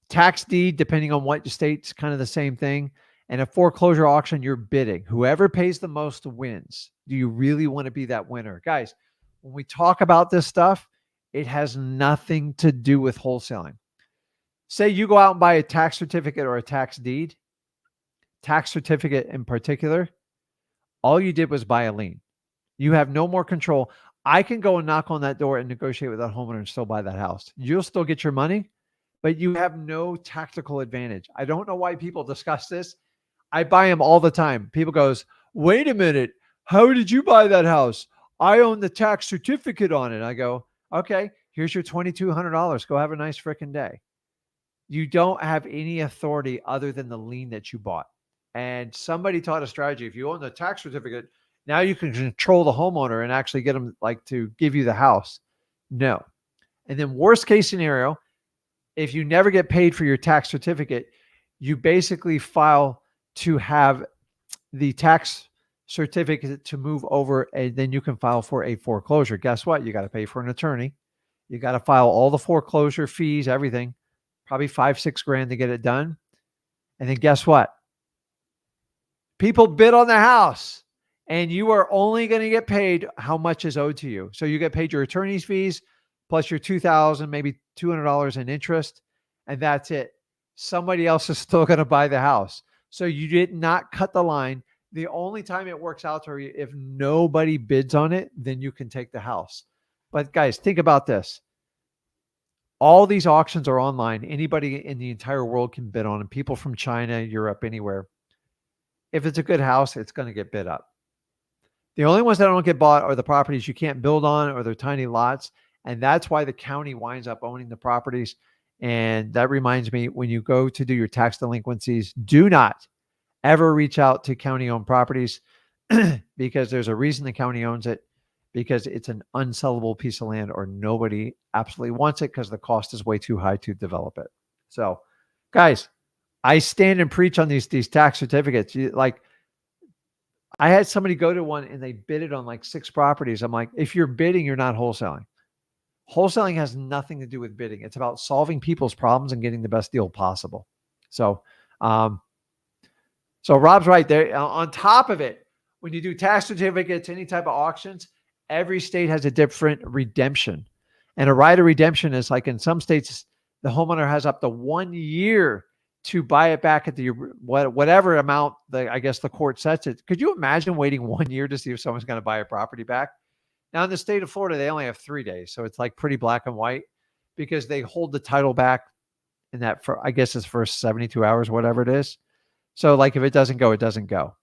Tax deed, depending on what state's kind of the same thing. And a foreclosure auction, you're bidding. Whoever pays the most wins. Do you really want to be that winner? Guys, when we talk about this stuff, it has nothing to do with wholesaling. Say you go out and buy a tax certificate or a tax deed, tax certificate in particular, all you did was buy a lien. You have no more control. I can go and knock on that door and negotiate with that homeowner and still buy that house. You'll still get your money, but you have no tactical advantage. I don't know why people discuss this. I buy them all the time. People goes, wait a minute. How did you buy that house? I own the tax certificate on it. I go, okay, here's your $2,200. Go have a nice freaking day. You don't have any authority other than the lien that you bought. And somebody taught a strategy. If you own the tax certificate, now you can control the homeowner and actually get them like to give you the house. No. And then worst case scenario, if you never get paid for your tax certificate, you basically file to have the tax certificate to move over, and then you can file for a foreclosure. Guess what? You got to pay for an attorney. You got to file all the foreclosure fees, everything, probably $5-6 grand to get it done. And then guess what? People bid on the house, and you are only going to get paid how much is owed to you. So you get paid your attorney's fees plus your $2,000, maybe $200 in interest, and that's it. Somebody else is still going to buy the house. So you did not cut the line. The only time it works out to you, if nobody bids on it, then you can take the house. But guys, think about this. All these auctions are online. Anybody in the entire world can bid on them. People from China, Europe, anywhere. If it's a good house, it's going to get bid up. The only ones that don't get bought are the properties you can't build on, or they're tiny lots. And that's why the county winds up owning the properties. And that reminds me, when you go to do your tax delinquencies, do not ever reach out to county-owned properties because there's a reason the county owns it, because it's an unsellable piece of land, or nobody absolutely wants it because the cost is way too high to develop it. So, guys, I stand and preach on these tax certificates. Like, I had somebody go to one and they bid it on like 6 properties. I'm like, if you're bidding, you're not wholesaling. Wholesaling has nothing to do with bidding. It's about solving people's problems and getting the best deal possible. So, so Rob's right there. On top of it, when you do tax certificates, any type of auctions, every state has a different redemption. And a right of redemption is like in some states, the homeowner has up to 1 year to buy it back at the whatever amount I guess the court sets it. Could you imagine waiting 1 year to see if someone's going to buy a property back? Now in the state of Florida, they only have 3 days. So it's like pretty black and white because they hold the title back in that for, I guess it's first 72 hours, whatever it is. So like if it doesn't go, it doesn't go.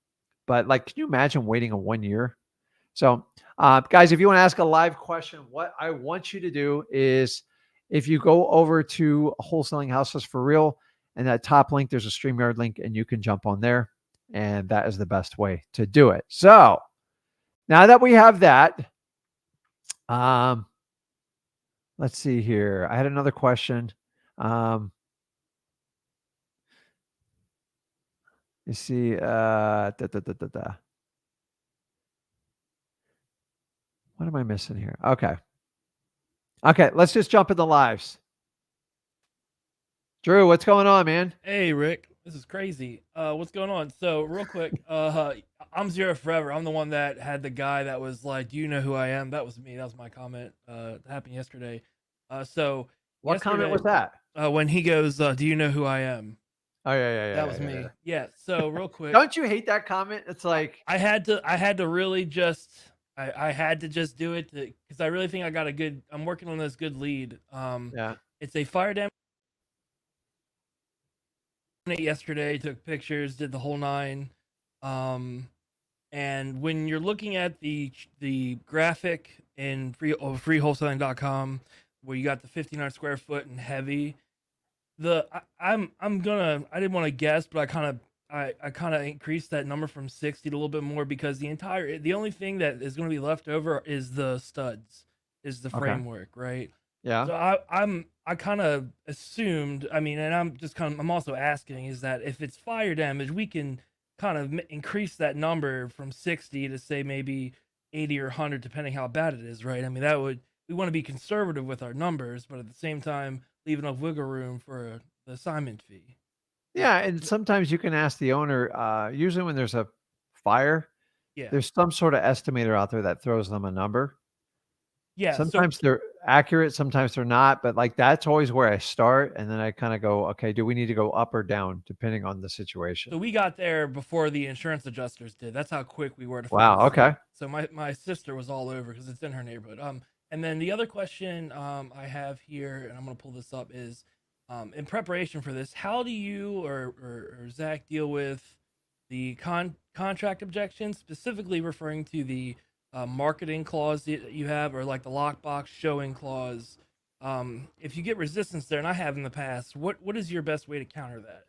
But like, can you imagine waiting a 1 year? So guys, if you want to ask a live question, what I want you to do is if you go over to Wholesaling Houses for Real, and that top link, there's a StreamYard link, and you can jump on there. And that is the best way to do it. So now that we have that, let's see here. I had another question. You see, what am I missing here? Okay. Okay, let's just jump in the lives. Drew, what's going on, man? Hey, Rick, this is crazy. What's going on? So, real quick, I'm Zero Forever. I'm the one that had the guy that was like, "Do you know who I am?" That was me. That was my comment. That happened yesterday. So, What comment was that? when he goes, "Do you know who I am?" Oh yeah. That was me. Yeah. So, real quick, Don't you hate that comment? It's like I had to really just, I had to just do it because I really think I got a good. I'm working on this good lead. yeah. It's a fire damage. It yesterday, took pictures, did the whole 9. And when you're looking at the graphic in freewholesaling.com where you got the 1,500 square foot and heavy, I didn't want to guess, but I kind of increased that number from 60 to a little bit more because the only thing that is going to be left over is the studs. is the Okay. framework, right? Yeah. So I kind of assumed, I mean, and I'm also asking is that if it's fire damage, we can kind of increase that number from 60 to say maybe 80 or 100 depending how bad it is, right? I mean, we want to be conservative with our numbers, but at the same time leave enough wiggle room for the assignment fee. Yeah, and sometimes you can ask the owner, usually when there's a fire, Yeah. there's some sort of estimator out there that throws them a number. Yeah, so Sometimes they're accurate, sometimes they're not, but like that's always where I start. And then I kind of go, okay, do we need to go up or down depending on the situation? we got there before the insurance adjusters did. That's how quick we were to figure Wow. this Okay. out. So my sister was all over because it's in her neighborhood. And then the other question I have here, and I'm gonna pull this up, is in preparation for this, how do you or Zach deal with the contract objections, specifically referring to the marketing clause that you have, or like the lockbox showing clause? If you get resistance there, and I have in the past, what is your best way to counter that?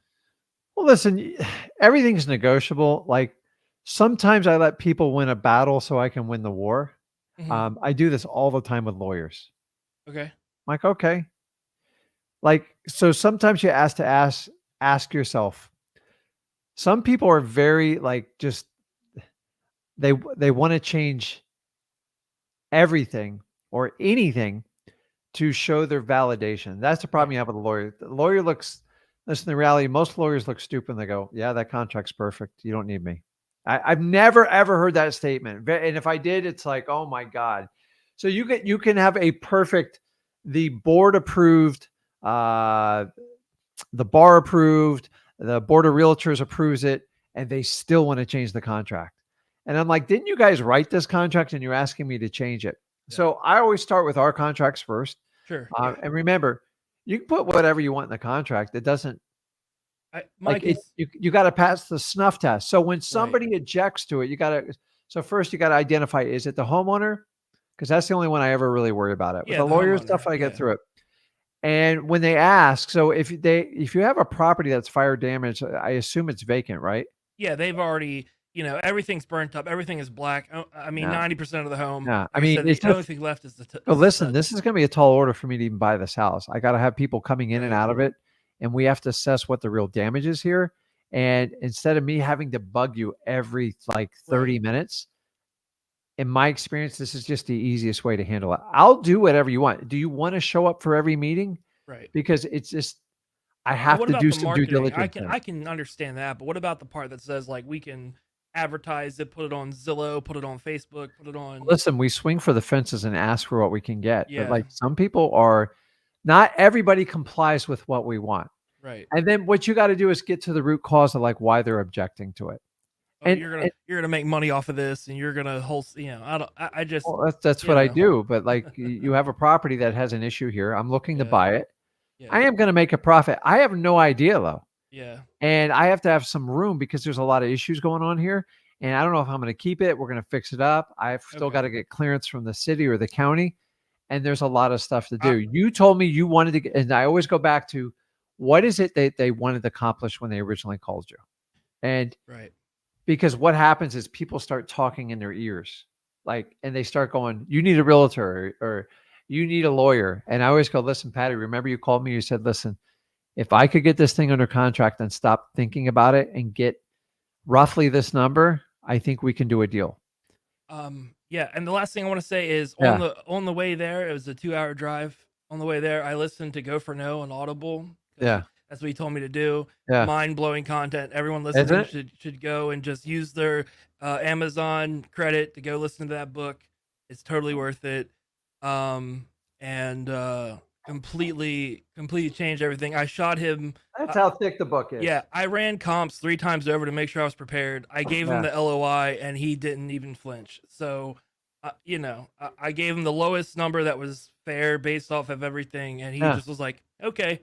Well, listen, everything's negotiable. Like sometimes I let people win a battle so I can win the war. Hmm. I do this all the time with lawyers. Okay. I'm like, okay. Like, so sometimes you ask yourself, some people are very like just they want to change everything or anything to show their validation. That's the Right. problem you have with a lawyer. The lawyer looks, listen, the reality, most lawyers look stupid and they go, yeah, that contract's perfect. You don't need me. I've never ever heard that statement. And if I did, it's like, oh my God. So you can have a perfect, the board approved, uh, the bar approved, the board of realtors approves it, and they still want to change the contract. And I'm like, didn't you guys write this contract and you're asking me to change it? Yeah. So I always start with our contracts first. Sure. Yeah. And remember, you can put whatever you want in the contract. It doesn't My you got to pass the snuff test. So when right. somebody objects to it, so first you got to identify, is it the homeowner? Because that's the only one I ever really worry about it. With Yeah, the the lawyer stuff, homeowner. I get Yeah. through it. And when they ask, so if you have a property that's fire damaged, I assume it's vacant, right? Yeah, they've already, everything's burnt up. Everything is black. I mean, Yeah. 90% of the home. Yeah. I Like I mean, said, it's the only just, thing left is but is the listen, studs. this is going to be a tall order for me to even buy this house. I got to have people coming in and Right. out of it, and we have to assess what the real damage is here. And instead of me having to bug you every like 30 Right. minutes, in my experience, this is just the easiest way to handle it. I'll do whatever you want. Do you want to show up for every meeting? Right. Because it's just, I But have what to about do the some due marketing? diligence. I can understand that, but what about the part that says like we can advertise it, put it on Zillow, put it on Facebook, put it on Listen, we swing for the fences and ask for what we can get. But yeah, like some people are, not everybody complies with what we want. right. And then what you got to do is get to the root cause of like why they're objecting to it. Oh, And, you're gonna make money off of this, and you're gonna I don't. I just well, that's you what I know do. But like you have a property that has an issue here. I'm looking to yeah buy it. yeah I am going to make a profit. I have no idea though. yeah And I have to have some room because there's a lot of issues going on here. And I don't know if I'm going to keep it. We're going to fix it up. I've still got okay. to get clearance from the city or the county. And there's a lot of stuff to I, do. You told me you wanted to get, and I always go back to what is it that they wanted to accomplish when they originally called you? And right. because what happens is people start talking in their ears, like, and they start going, you need a realtor or you need a lawyer. And I always go, listen, Patty, remember you called me, you said, listen, if I could get this thing under contract and stop thinking about it and get roughly this number, I think we can do a deal. Yeah, and the last thing I want to say is Yeah. on the way there, it was a 2-hour drive. On the way there, I listened to Go for No on Audible because Yeah. that's what he told me to do. Yeah. Mind blowing content. Everyone Isn't listening it? should go and just use their Amazon credit to go listen to that book. It's totally worth it. And completely changed everything. I shot him. That's how thick the book is. Yeah, I ran comps 3 times over to make sure I was prepared. I gave him Yeah. the LOI and he didn't even flinch. So, I gave him the lowest number that was fair based off of everything, and he Yeah. just was like, "Okay,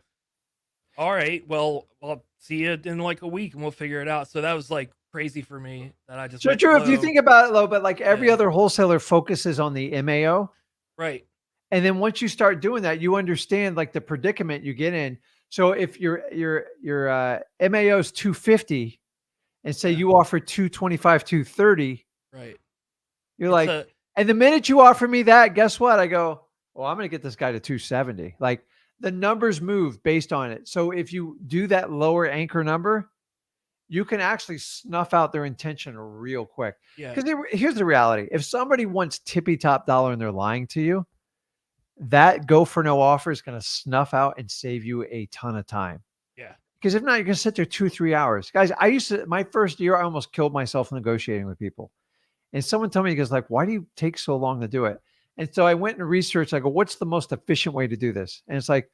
all right, well, I'll see you in like a week and we'll figure it out." So that was like crazy for me that I just So went true. If you slow. think about it, though, but like every Yeah, other wholesaler focuses on the MAO. right. And then once you start doing that, you understand like the predicament you get in. So if your MAO is 250 and say Yeah, you offer 225, 230, right. you're It's like, a And the minute you offer me that, guess what? I go, well, I'm going to get this guy to 270. Like the numbers move based on it. So if you do that lower anchor number, you can actually snuff out their intention real quick. Yeah. Because here's the reality. If somebody wants tippy top dollar and they're lying to you, that go for no offer is going to snuff out and save you a ton of time. Yeah. Because if not, you're going to sit there 2-3 hours. Guys, my first year, I almost killed myself negotiating with people. And someone told me, he goes like, why do you take so long to do it? And so I went and researched, I go, what's the most efficient way to do this? And it's like,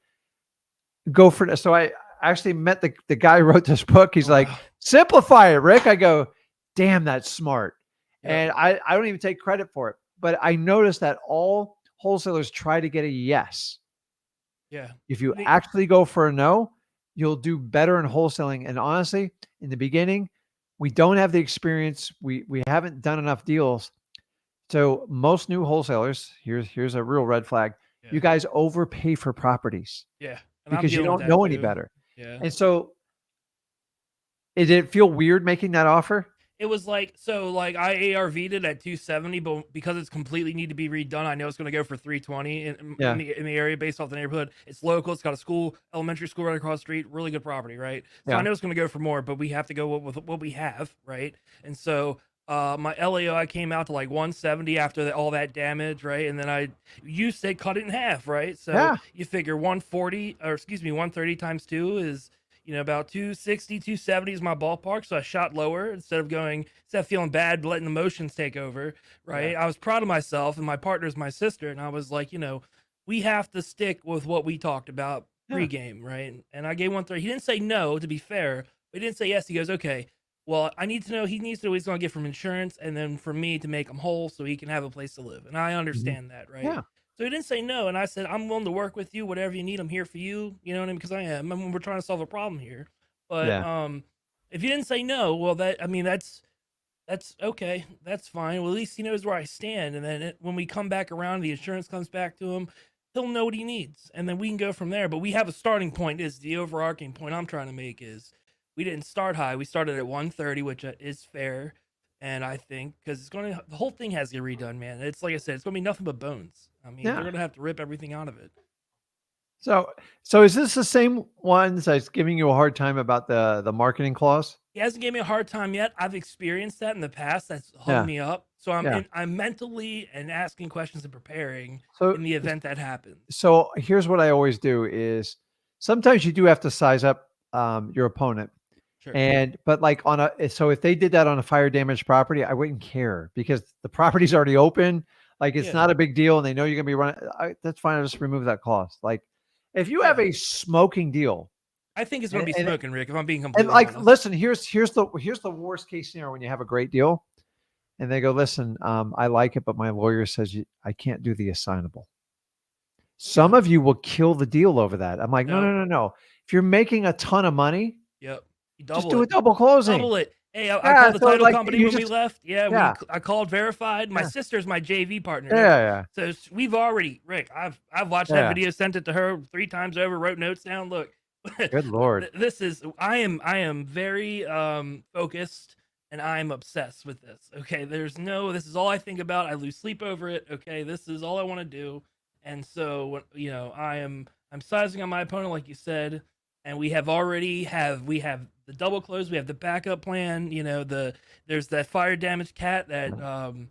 go for it. So I actually met the guy who wrote this book. He's like, simplify it, Rick. I go, damn, that's smart. Yep. And I don't even take credit for it. But I noticed that all wholesalers try to get a yes. Yeah. If you actually go for a no, you'll do better in wholesaling. And honestly, in the beginning, we don't have the experience. We haven't done enough deals. So most new wholesalers, here's a real red flag. Yeah. You guys overpay for properties. Yeah. Because you don't know any better. Yeah. And so did it feel weird making that offer? It was like, so like I ARV'd it at 270, but because it's completely need to be redone, I know it's going to go for 320 in the area based off the neighborhood. It's local. It's got a school, elementary school right across the street, really good property, right? So I know it's going to go for more, but we have to go with what we have, right? And so my LAO came out to like 170 after all that damage, right? And then you said cut it in half, right? So you figure 130 times 2 is, about 260, 270 is my ballpark. So I shot lower instead of feeling bad, letting the emotions take over, right? Yeah. I was proud of myself, and my partner's my sister, and I was like, we have to stick with what we talked about pregame, right? And I gave 130. He didn't say no, to be fair, but he didn't say yes. He goes, okay, well, he needs to know what he's going to get from insurance, and then for me to make him whole so he can have a place to live. And I understand that, right? Yeah. So he didn't say no, and I said, I'm willing to work with you, whatever you need. I'm here for you, you know what I mean? Because I am. I mean, we're trying to solve a problem here. But if you didn't say no, well, that's okay. That's fine. Well, at least he knows where I stand. And then when we come back around, the insurance comes back to him, he'll know what he needs, and then we can go from there. But we have a starting point. Is the overarching point I'm trying to make is we didn't start high. We started at 130, which is fair. And I think because the whole thing has to get redone, man. It's like I said, it's going to be nothing but bones. I mean, they're going to have to rip everything out of it. So is this the same one that's giving you a hard time about the marketing clause? He hasn't given me a hard time yet. I've experienced that in the past. That's hung me up. So I'm mentally and asking questions and preparing in the event that happens. So here's what I always do is sometimes you do have to size up your opponent. Sure. But like so if they did that on a fire damaged property, I wouldn't care because the property's already open. Like it's not a big deal, and they know you're gonna be running. That's fine. I'll just remove that clause. Like if you have a smoking deal, I think it's gonna be smoking, Rick. If I'm being completely honest. Listen, here's the worst case scenario when you have a great deal, and they go, listen, I like it, but my lawyer says I can't do the assignable. Some of you will kill the deal over that. I'm like, no. If you're making a ton of money, just do a double closing. Double it. Hey, I called the title company when we left. I called Verified. My sister's my JV partner. Yeah. So we've already, Rick, I've watched that video, sent it to her 3 times over, wrote notes down. Look, good Lord. I am very focused, and I'm obsessed with this. Okay. This is all I think about. I lose sleep over it. Okay. This is all I want to do. And so, I'm sizing on my opponent, like you said. And we have the double close. We have the backup plan. There's that fire damaged cat that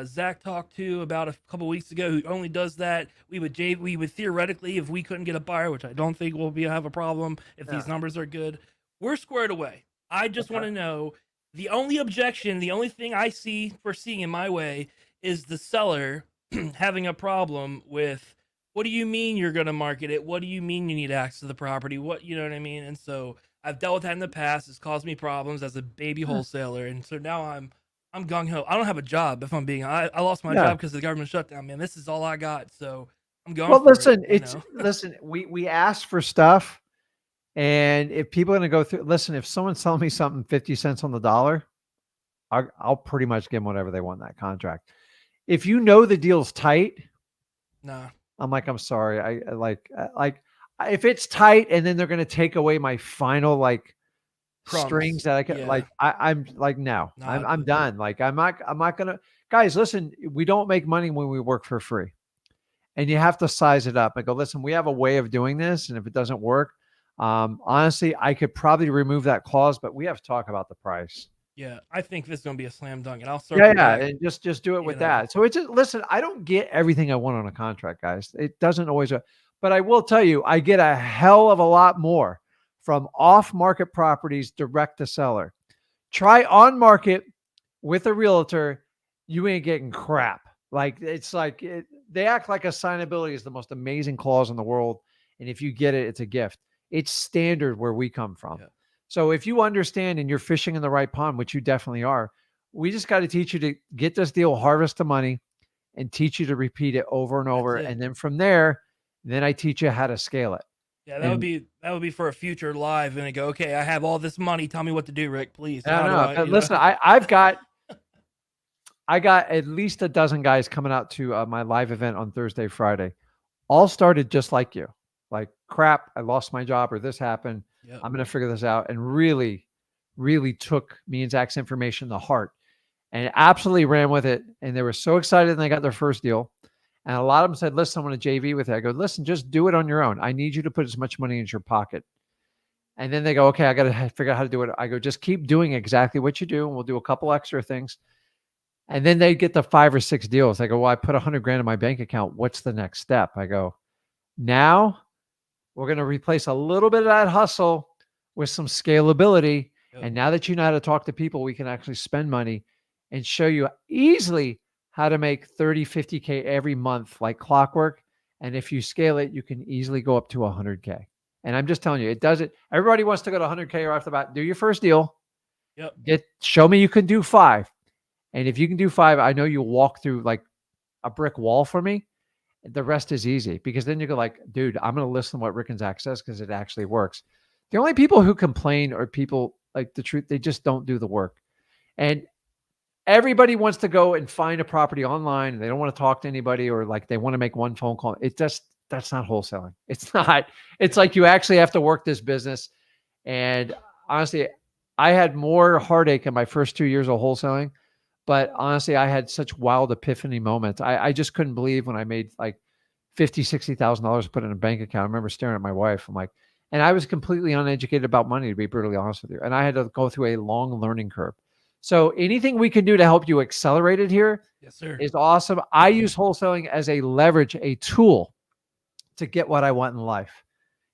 Zach talked to about a couple weeks ago, who only does that. We would theoretically, if we couldn't get a buyer, which I don't think we'll have a problem if these numbers are good, we're squared away. I just want to know the only objection, the only thing I see foreseeing in my way is the seller having a problem with. What do you mean you're going to market it? What do you mean you need access to the property? You know what I mean? And so I've dealt with that in the past. It's caused me problems as a baby wholesaler. And so now I'm gung-ho. I don't have a job, if I'm being honest. I lost my job because of the government shutdown, man. This is all I got. So I'm going listen, we ask for stuff. And if people are going to go through, listen, if someone's selling me something 50 cents on the dollar, I'll pretty much give them whatever they want in that contract. If you know the deal's tight, nah. I'm like, I'm sorry. I like if it's tight and then they're going to take away my final strings that I can I'm like, no, I'm done. Like, I'm not going to, guys, listen, we don't make money when we work for free. And you have to size it up. I go, listen, we have a way of doing this. And if it doesn't work, honestly, I could probably remove that clause, but we have to talk about the price. Yeah, I think this is gonna be a slam dunk, and I'll Yeah, circle yeah, back. and just do it You with know, that. So it's just, listen, I don't get everything I want on a contract, guys. It doesn't always, but I will tell you, I get a hell of a lot more from off-market properties direct to seller. Try on market with a realtor, you ain't getting crap. Like it's like they act like assignability is the most amazing clause in the world, and if you get it, it's a gift. It's standard where we come from. Yeah. So if you understand and you're fishing in the right pond, which you definitely are, we just got to teach you to get this deal, harvest the money, and teach you to repeat it over and over. That's it. And then from there, then I teach you how to scale it. Yeah, that would be for a future live, and I go, okay, I have all this money. Tell me what to do, Rick, please. I How do know. I? But listen, I got at least a dozen guys coming out to my live event on Thursday, Friday. All started just like you. Like, crap, I lost my job or this happened. Yep. I'm going to figure this out. And really, really took me and Zach's information to heart and absolutely ran with it. And they were so excited when they got their first deal. And a lot of them said, listen, I want to JV with it. I go, listen, just do it on your own. I need you to put as much money in your pocket. And then they go, okay, I got to figure out how to do it. I go, just keep doing exactly what you do. And we'll do a couple extra things. And then they get the 5 or 6 deals. I go, well, I put 100 grand in my bank account. What's the next step? I go, now we're going to replace a little bit of that hustle with some scalability. Yep. And now that you know how to talk to people, we can actually spend money and show you easily how to make 30, 50K every month like clockwork. And if you scale it, you can easily go up to 100K. And I'm just telling you, it doesn't. Everybody wants to go to 100K right off the bat. Do your first deal. Yep. Show me you can do 5. And if you can do 5, I know you'll walk through like a brick wall for me. The rest is easy because then you go like, dude, I'm going to listen to what Rick and Zach says because it actually works. The only people who complain are people like the truth. They just don't do the work. And everybody wants to go and find a property online and they don't want to talk to anybody or like they want to make one phone call. That's not wholesaling. It's not. It's like you actually have to work this business. And honestly, I had more heartache in my first 2 years of wholesaling. But honestly, I had such wild epiphany moments. I just couldn't believe when I made like $50,000, $60,000 to put in a bank account. I remember staring at my wife. I'm like, and I was completely uneducated about money, to be brutally honest with you. And I had to go through a long learning curve. So anything we can do to help you accelerate it here Yes, sir. is awesome. I use wholesaling as a leverage, a tool to get what I want in life.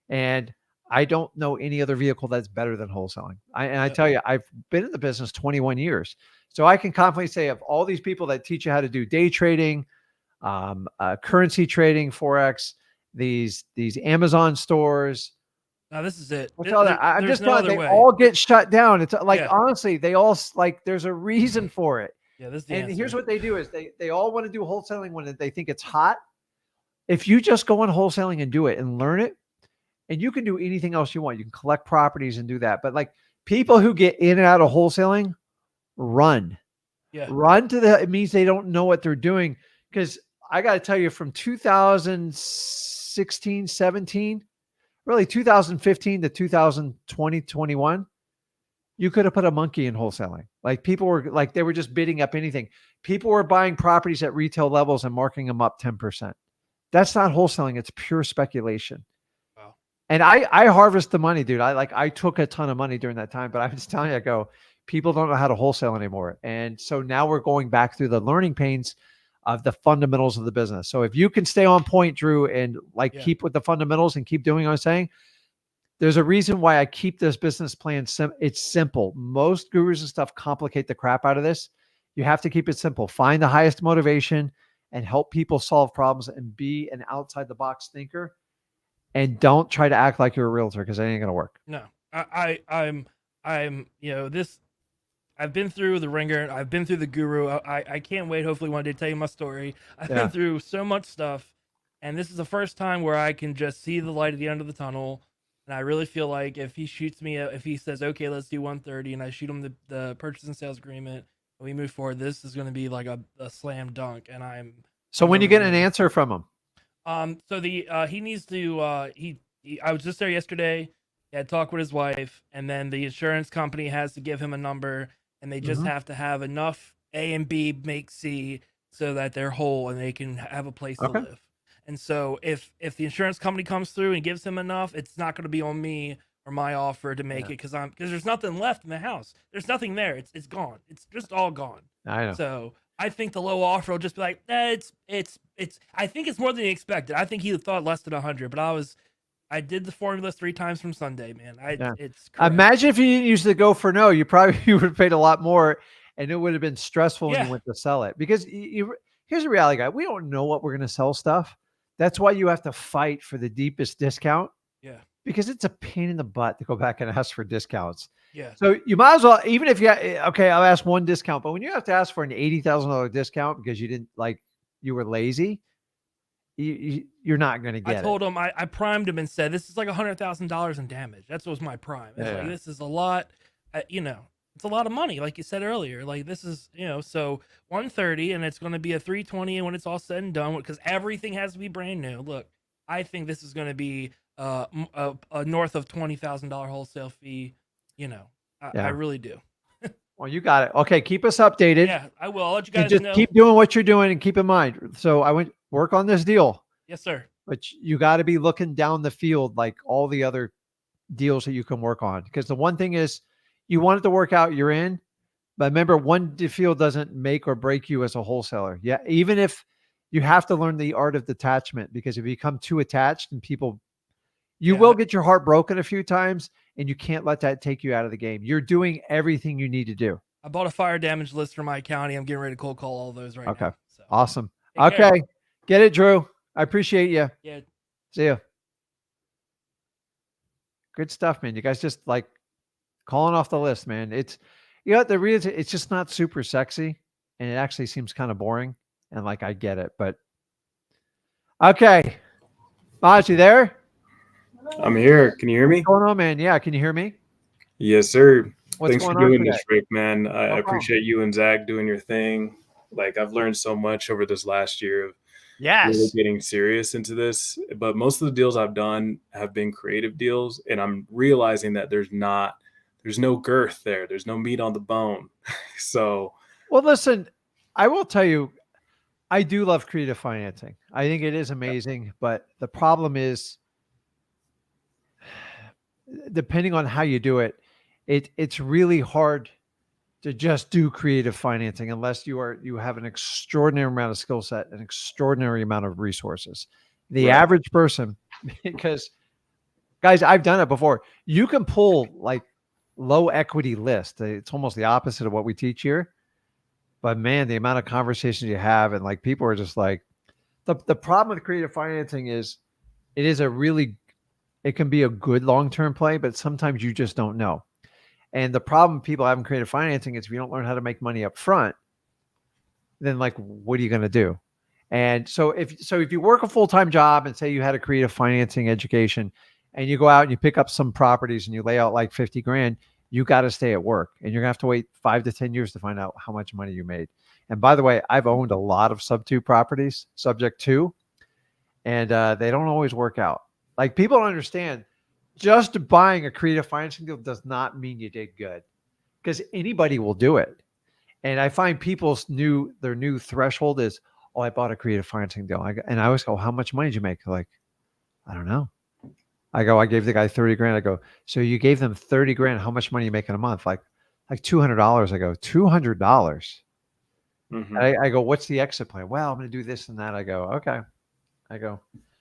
And I don't know any other vehicle that's better than wholesaling. I tell you, I've been in the business 21 years. So I can confidently say of all these people that teach you how to do day trading, currency trading, Forex, these Amazon stores. Now this is it. I'm just telling you, they all get shut down. It's like, honestly, they all like, there's a reason for it. Yeah, this is the and answer. Here's what they do is they all want to do wholesaling when they think it's hot. If you just go on wholesaling and do it and learn it, and you can do anything else you want. You can collect properties and do that. But like people who get in and out of wholesaling, run. Yeah. Run it means they don't know what they're doing. Because I got to tell you, from 2016, 17, really 2015 to 2020, 21, you could have put a monkey in wholesaling. Like people were like, they were just bidding up anything. People were buying properties at retail levels and marking them up 10%. That's not wholesaling. It's pure speculation. Wow. And I harvest the money, dude. I took a ton of money during that time, but I was telling you, people don't know how to wholesale anymore. And so now we're going back through the learning pains of the fundamentals of the business. So if you can stay on point, Drew, and keep with the fundamentals and keep doing what I'm saying, there's a reason why I keep this business plan. It's simple. Most gurus and stuff complicate the crap out of this. You have to keep it simple. Find the highest motivation and help people solve problems and be an outside the box thinker. And don't try to act like you're a realtor because it ain't gonna work. No, I'm this. I've been through the ringer. I've been through the guru. I can't wait. Hopefully one day to tell you my story. I've been through so much stuff, and this is the first time where I can just see the light at the end of the tunnel. And I really feel like if he shoots me, if he says, okay, let's do 130, and I shoot him the purchase and sales agreement, and we move forward, this is going to be like a slam dunk. And So when you get an answer from him? So he needs to, I was just there yesterday. He had talked with his wife, and then the insurance company has to give him a number, and they just have to have enough A and B make C so that they're whole and they can have a place to Okay. live. And so if the insurance company comes through and gives him enough, it's not going to be on me or my offer to make Yeah. it because there's nothing left in the house. There's nothing there. It's gone. It's just all gone. I know. So I think the low offer will just be like, it's. I think it's more than he expected. I think he thought less than 100, but I did the formula 3 times from Sunday, man. Yeah. It's correct. Imagine if you didn't use the go for no, you would have paid a lot more, and it would have been stressful when you Yeah. went to sell it. Because here's the reality, guy. We don't know what we're going to sell stuff. That's why you have to fight for the deepest discount. Yeah. Because it's a pain in the butt to go back and ask for discounts. Yeah. So you might as well, even if you, okay, I'll ask one discount, but when you have to ask for an $80,000 discount because you didn't you were lazy, you're not going to get it. I told him, I primed him and said, this is like $100,000 in damage. That was my prime. It's like, this is a lot, it's a lot of money. Like you said earlier, like this is, so 130 and it's going to be a 320. And when it's all said and done, because everything has to be brand new. Look, I think this is going to be a north of $20,000 wholesale fee. I really do. Well, you got it. Okay. Keep us updated. Yeah, I will. I'll let you guys just know. Keep doing what you're doing and keep in mind. So I went work on this deal. Yes, sir. But you got to be looking down the field like all the other deals that you can work on. Because the one thing is you want it to work out, you're in. But remember, one deal doesn't make or break you as a wholesaler. Yeah. Even if you have to learn the art of detachment, because if you become too attached and you will get your heart broken a few times, and you can't let that take you out of the game. You're doing everything you need to do. I bought a fire damage list for my county. I'm getting ready to cold call all those right now. Okay. So. Awesome. Take care. Get it, Drew. I appreciate you. Yeah. See ya. Good stuff, man. You guys just like calling off the list, man. It's, the reason it's just not super sexy, and it actually seems kind of boring. And like, I get it, but okay. Maj, you there? I'm here. Can you hear me? What's going on, man? Yeah. Can you hear me? Yes, sir. What's Thanks going for on doing today? this, Rick, man. I problem. appreciate you and Zach doing your thing. Like, I've learned so much over this last year of really getting serious into this. But most of the deals I've done have been creative deals, and I'm realizing that there's no girth there. There's no meat on the bone. So, well, listen, I will tell you, I do love creative financing. I think it is amazing, but the problem is, depending on how you do it, it's really hard to just do creative financing unless you have an extraordinary amount of skill set, an extraordinary amount of resources. The average person, because guys, I've done it before. You can pull like low equity list. It's almost the opposite of what we teach here. But man, the amount of conversations you have, and like people are just like, the problem with creative financing is it can be a good long-term play, but sometimes you just don't know. And the problem people have in creative financing is if you don't learn how to make money up front, then like, what are you going to do? And so if you work a full-time job and say you had a creative financing education and you go out and you pick up some properties and you lay out like 50 grand, you got to stay at work, and you're gonna have to wait 5 to 10 years to find out how much money you made. And by the way, I've owned a lot of sub-2 properties, subject to, and they don't always work out. Like, people don't understand, just buying a creative financing deal does not mean you did good, because anybody will do it. And I find their new threshold is, oh, I bought a creative financing deal. And I always go, how much money did you make? They're like, I don't know. I go, I gave the guy 30 grand. I go, so you gave them 30 grand. How much money you make in a month? Like $200. I go, $200. Mm-hmm. I go, what's the exit plan? Well, I'm going to do this and that. I go, okay. I go,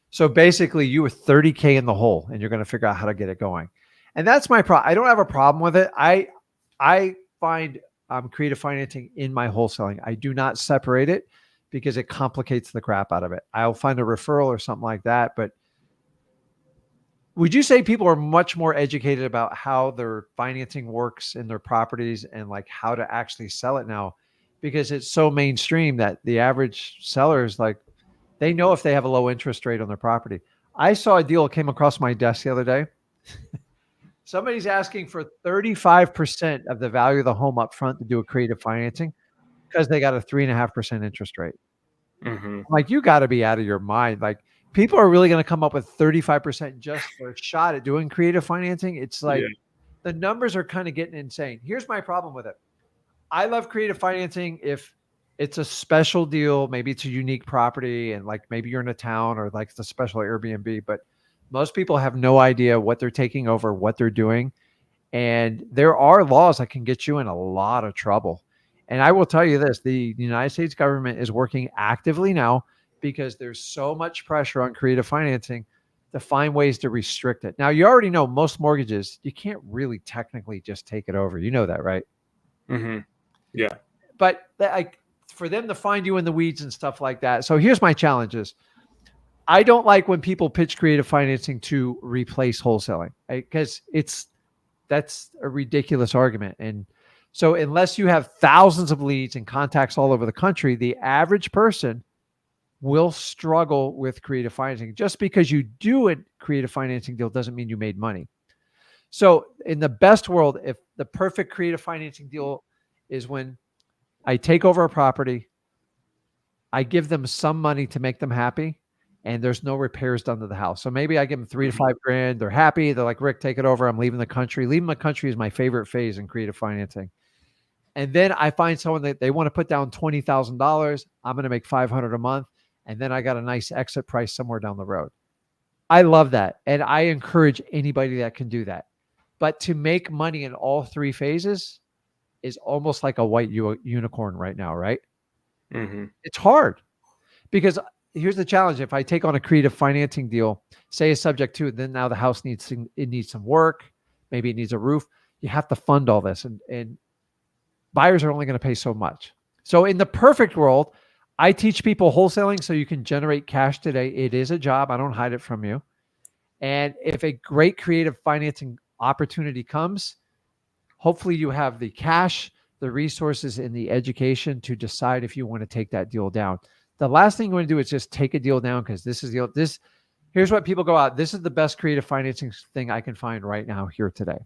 so basically you were 30K in the hole, and you're going to figure out how to get it going. And that's my problem. I don't have a problem with it. I find creative financing in my wholesaling. I do not separate it because it complicates the crap out of it. I'll find a referral or something like that, but would you say people are much more educated about how their financing works in their properties and like how to actually sell it now? Because it's so mainstream that the average seller is like, they know if they have a low interest rate on their property. I saw a deal that came across my desk the other day. Somebody's asking for 35% of the value of the home up front to do a creative financing because they got a 3.5% interest rate. Mm-hmm. Like, you got to be out of your mind. Like, people are really going to come up with 35% just for a shot at doing creative financing. It's like the numbers are kind of getting insane. Here's my problem with it. I love creative financing if it's a special deal. Maybe it's a unique property and like maybe you're in a town or like it's a special Airbnb, but most people have no idea what they're taking over, what they're doing. And there are laws that can get you in a lot of trouble. And I will tell you this, the United States government is working actively now because there's so much pressure on creative financing to find ways to restrict it. Now, you already know most mortgages, you can't really technically just take it over. You know that, right? Mm-hmm. Yeah. But like for them to find you in the weeds and stuff like that. So here's my challenges. I don't like when people pitch creative financing to replace wholesaling, because that's a ridiculous argument. And so unless you have thousands of leads and contacts all over the country, the average person will struggle with creative financing. Just because you do a creative financing deal doesn't mean you made money. So in the best world, if the perfect creative financing deal is when I take over a property, I give them some money to make them happy, and there's no repairs done to the house. So maybe I give them $3 to $5,000. They're happy. They're like, Rick, take it over. I'm leaving the country. Leaving the country is my favorite phase in creative financing. And then I find someone that they want to put down $20,000. I'm going to make $500 a month. And then I got a nice exit price somewhere down the road. I love that. And I encourage anybody that can do that. But to make money in all three phases is almost like a white unicorn right now, right? Mm-hmm. It's hard because here's the challenge. If I take on a creative financing deal, say is subject to, then now the house needs some work. Maybe it needs a roof. You have to fund all this, and buyers are only going to pay so much. So in the perfect world, I teach people wholesaling so you can generate cash today. It is a job. I don't hide it from you. And if a great creative financing opportunity comes, hopefully you have the cash, the resources, and the education to decide if you want to take that deal down. The last thing you want to do is just take a deal down because here's what people go out. This is the best creative financing thing I can find right now here today.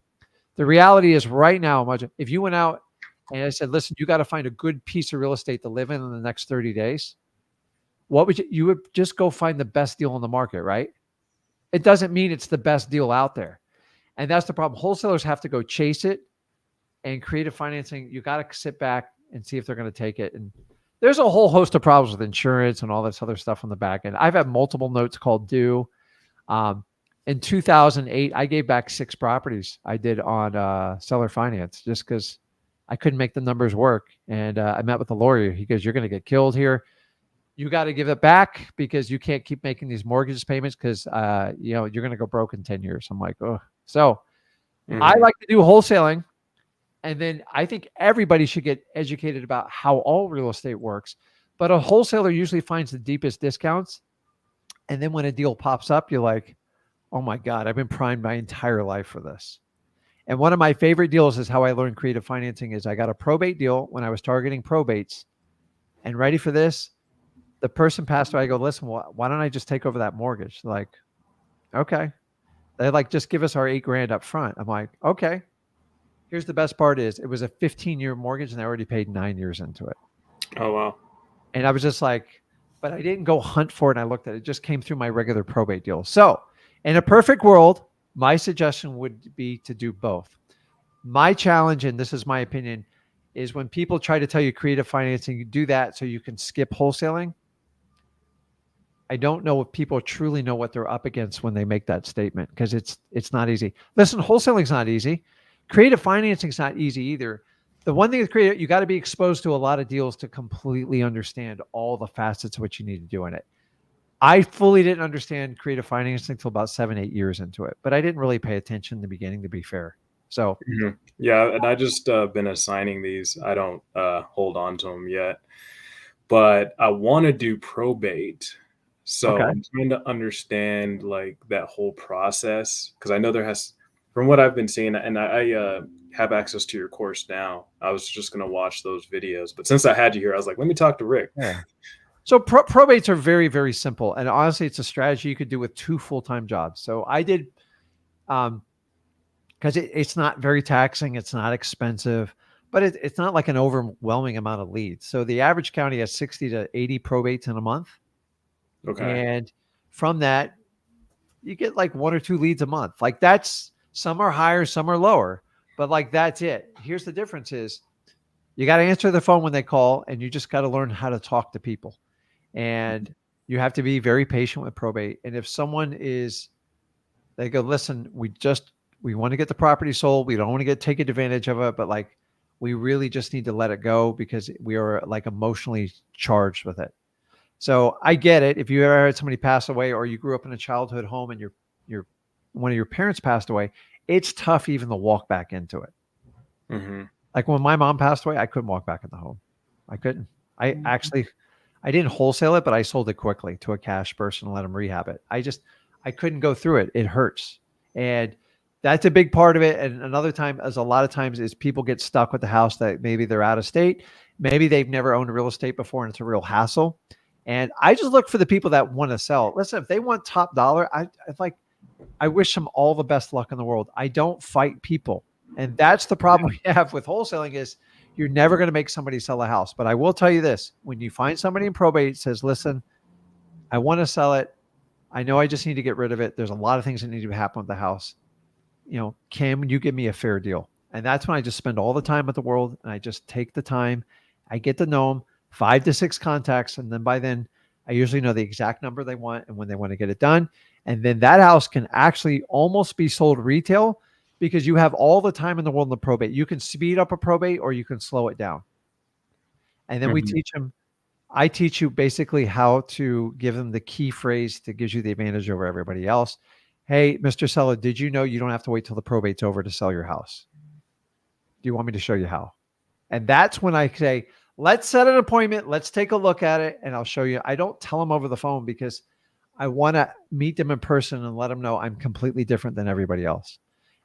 The reality is right now, if you went out and I said, listen, you got to find a good piece of real estate to live in the next 30 days, what would you would just go find the best deal on the market, right? It doesn't mean it's the best deal out there. And that's the problem. Wholesalers have to go chase it, and creative financing, you got to sit back and see if they're going to take it. And there's a whole host of problems with insurance and all this other stuff on the back end. I've had multiple notes called due. In 2008, I gave back 6 properties I did on seller finance just because I couldn't make the numbers work. And I met with the lawyer. He goes, you're going to get killed here. You got to give it back because you can't keep making these mortgage payments because you're going to go broke in 10 years. I'm like, oh. So I like to do wholesaling. And then I think everybody should get educated about how all real estate works. But a wholesaler usually finds the deepest discounts. And then when a deal pops up, you're like, oh my God, I've been primed my entire life for this. And one of my favorite deals is how I learned creative financing is I got a probate deal when I was targeting probates. And ready for this? The person passed away. I go, listen, why don't I just take over that mortgage? They're like, okay. They're like, just give us our $8,000 up front. I'm like, okay. Here's the best part is it was a 15-year mortgage and I already paid 9 years into it. Oh, wow. And I was just like, but I didn't go hunt for it. And I looked at it. It just came through my regular probate deal. So in a perfect world, my suggestion would be to do both. My challenge, and this is my opinion, is when people try to tell you creative financing, you do that so you can skip wholesaling. I don't know if people truly know what they're up against when they make that statement because it's not easy. Listen, wholesaling is not easy. Creative financing is not easy either. The one thing with creative, you got to be exposed to a lot of deals to completely understand all the facets of what you need to do in it. I fully didn't understand creative financing until about 7-8 years into it, but I didn't really pay attention in the beginning, to be fair. So yeah, and I just been assigning these. I don't hold on to them yet, but I want to do probate. So I'm trying to understand like that whole process because I know there has, from what I've been seeing, and I have access to your course now. I was just going to watch those videos, but since I had you here, I was like, let me talk to Rick. Yeah. So probates are very, very simple. And honestly, it's a strategy you could do with 2 full-time jobs. So I did, because it's not very taxing. It's not expensive, but it's not like an overwhelming amount of leads. So the average county has 60 to 80 probates in a month. Okay. And from that, you get like 1 or 2 leads a month. Like that's, some are higher, some are lower, but like that's it. Here's the difference is You got to answer the phone when they call, and you just got to learn how to talk to people. And you have to be very patient with probate. And if someone they go, listen, we want to get the property sold. We don't want to get taken advantage of it, but like, we really just need to let it go because we are like emotionally charged with it. So I get it. If you ever had somebody pass away, or you grew up in a childhood home and one of your parents passed away, it's tough even to walk back into it. Mm-hmm. Like when my mom passed away, I couldn't walk back in the home. I couldn't. I didn't wholesale it, but I sold it quickly to a cash person and let them rehab it. I couldn't go through it. It hurts. And that's a big part of it. And another time, as a lot of times, is people get stuck with the house that maybe they're out of state. Maybe they've never owned real estate before and it's a real hassle. And I just look for the people that want to sell. Listen, if they want top dollar, I wish them all the best luck in the world. I don't fight people. And that's the problem we have with wholesaling is you're never going to make somebody sell a house. But I will tell you this, when you find somebody in probate says, listen, I want to sell it. I know I just need to get rid of it. There's a lot of things that need to happen with the house. Can you give me a fair deal? And that's when I just spend all the time with the world and I just take the time. I get to know them, 5 to 6 contacts. And then by then I usually know the exact number they want and when they want to get it done. And then that house can actually almost be sold retail because you have all the time in the world in the probate. You can speed up a probate or you can slow it down. And then we teach them. I teach you basically how to give them the key phrase that gives you the advantage over everybody else. Hey, Mr. Seller, did you know you don't have to wait till the probate's over to sell your house? Do you want me to show you how? And that's when I say, let's set an appointment. Let's take a look at it and I'll show you. I don't tell them over the phone because I want to meet them in person and let them know I'm completely different than everybody else.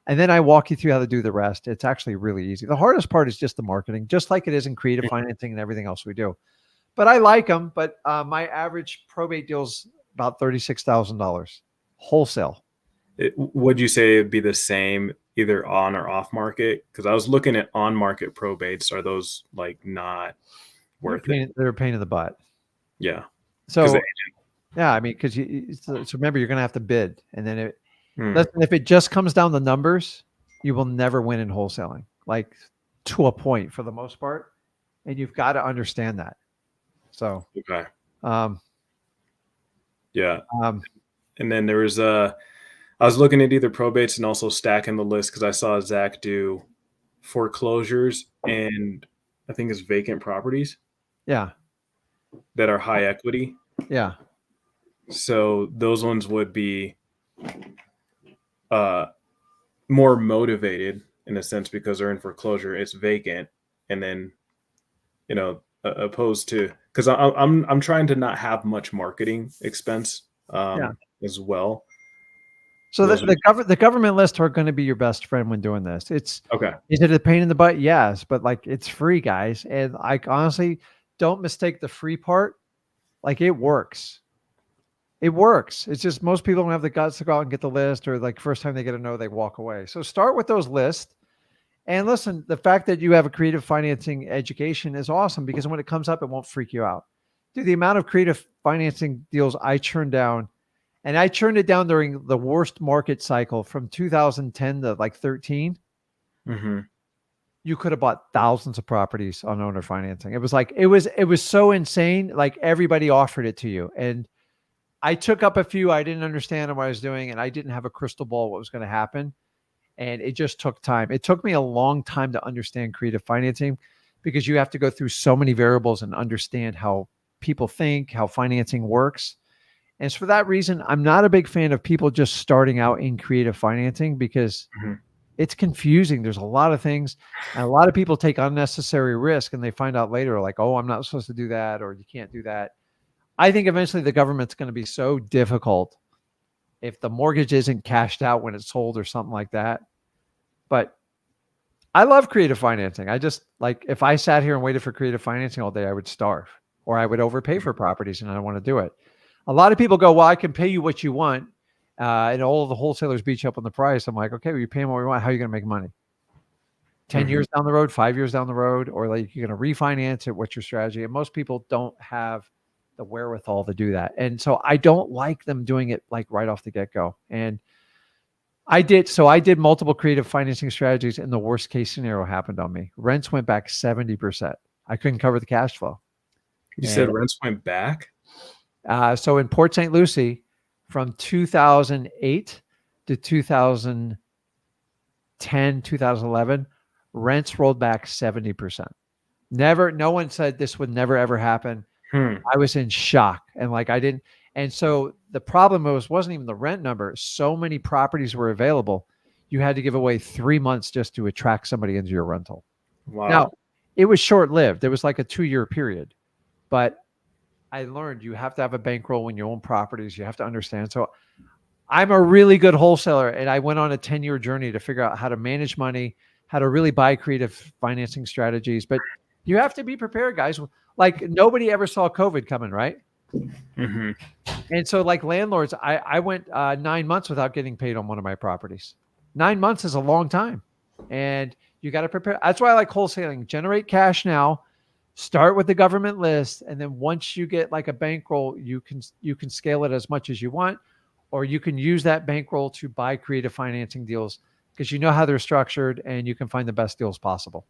And then I walk you through how to do the rest. It's actually really easy. The hardest part is just the marketing, just like it is in creative financing and everything else we do. But I like them. But my average probate deal's about $36,000 wholesale. Would you say it'd be the same either on or off market? Because I was looking at on market probates. Are those like not worth it? They're a pain in the butt. Yeah. So yeah, I mean, because so remember, you're going to have to bid, and then listen, if it just comes down to numbers, you will never win in wholesaling, like to a point for the most part, and you've got to understand that. So okay. Yeah. And then there was I was looking at either probates and also stacking the list because I saw Zach do foreclosures and I think it's vacant properties. Yeah. That are high equity. Yeah. So those ones would be more motivated in a sense because they're in foreclosure. It's vacant, and then opposed to because I'm trying to not have much marketing expense as well. So the government lists are going to be your best friend when doing this. It's okay. Is it a pain in the butt? Yes, but like it's free, guys, and I honestly don't mistake the free part. Like it works. It works. It's just most people don't have the guts to go out and get the list, or like first time they get a no, they walk away. So start with those lists. And listen, the fact that you have a creative financing education is awesome because when it comes up, it won't freak you out. Dude, the amount of creative financing deals I churned down, and I churned it down during the worst market cycle from 2010 to like 13. Mm-hmm. You could have bought thousands of properties on owner financing. It was like, it was so insane. Like everybody offered it to you. And I took up a few. I didn't understand what I was doing, and I didn't have a crystal ball what was going to happen. And it just took time. It took me a long time to understand creative financing because you have to go through so many variables and understand how people think, how financing works. And so for that reason, I'm not a big fan of people just starting out in creative financing because it's confusing. There's a lot of things, and a lot of people take unnecessary risk, and they find out later like, oh, I'm not supposed to do that, or you can't do that. I think eventually the government's going to be so difficult if the mortgage isn't cashed out when it's sold or something like that. But I love creative financing. I just like, if I sat here and waited for creative financing all day, I would starve, or I would overpay for properties, and I don't want to do it. A lot of people go, well, I can pay you what you want. And all of the wholesalers beat you up on the price. I'm like, okay, well, you pay them what we want. How are you going to make money? 10 years down the road, 5 years down the road, or like you're going to refinance it. What's your strategy? And most people don't have the wherewithal to do that. And so I don't like them doing it like right off the get-go. And I did. So I did multiple creative financing strategies, and the worst case scenario happened on me. Rents went back 70%. I couldn't cover the cash flow. You said rents went back? So in Port St. Lucie, from 2008 to 2010, 2011, rents rolled back 70%. Never, no one said this would never, ever happen. I was in shock. And like, I didn't. And so the problem wasn't even the rent number. So many properties were available. You had to give away 3 months just to attract somebody into your rental. Wow. Now, it was short-lived. It was like a 2-year period. But I learned you have to have a bankroll when you own properties. You have to understand. So I'm a really good wholesaler, and I went on a 10-year journey to figure out how to manage money, how to really buy creative financing strategies. But you have to be prepared, guys. Like, nobody ever saw COVID coming, right? Mm-hmm. And so like landlords, I went 9 months without getting paid on one of my properties. 9 months is a long time, and you got to prepare. That's why I like wholesaling. Generate cash now, start with the government list. And then once you get like a bankroll, you can scale it as much as you want, or you can use that bankroll to buy creative financing deals because you know how they're structured and you can find the best deals possible.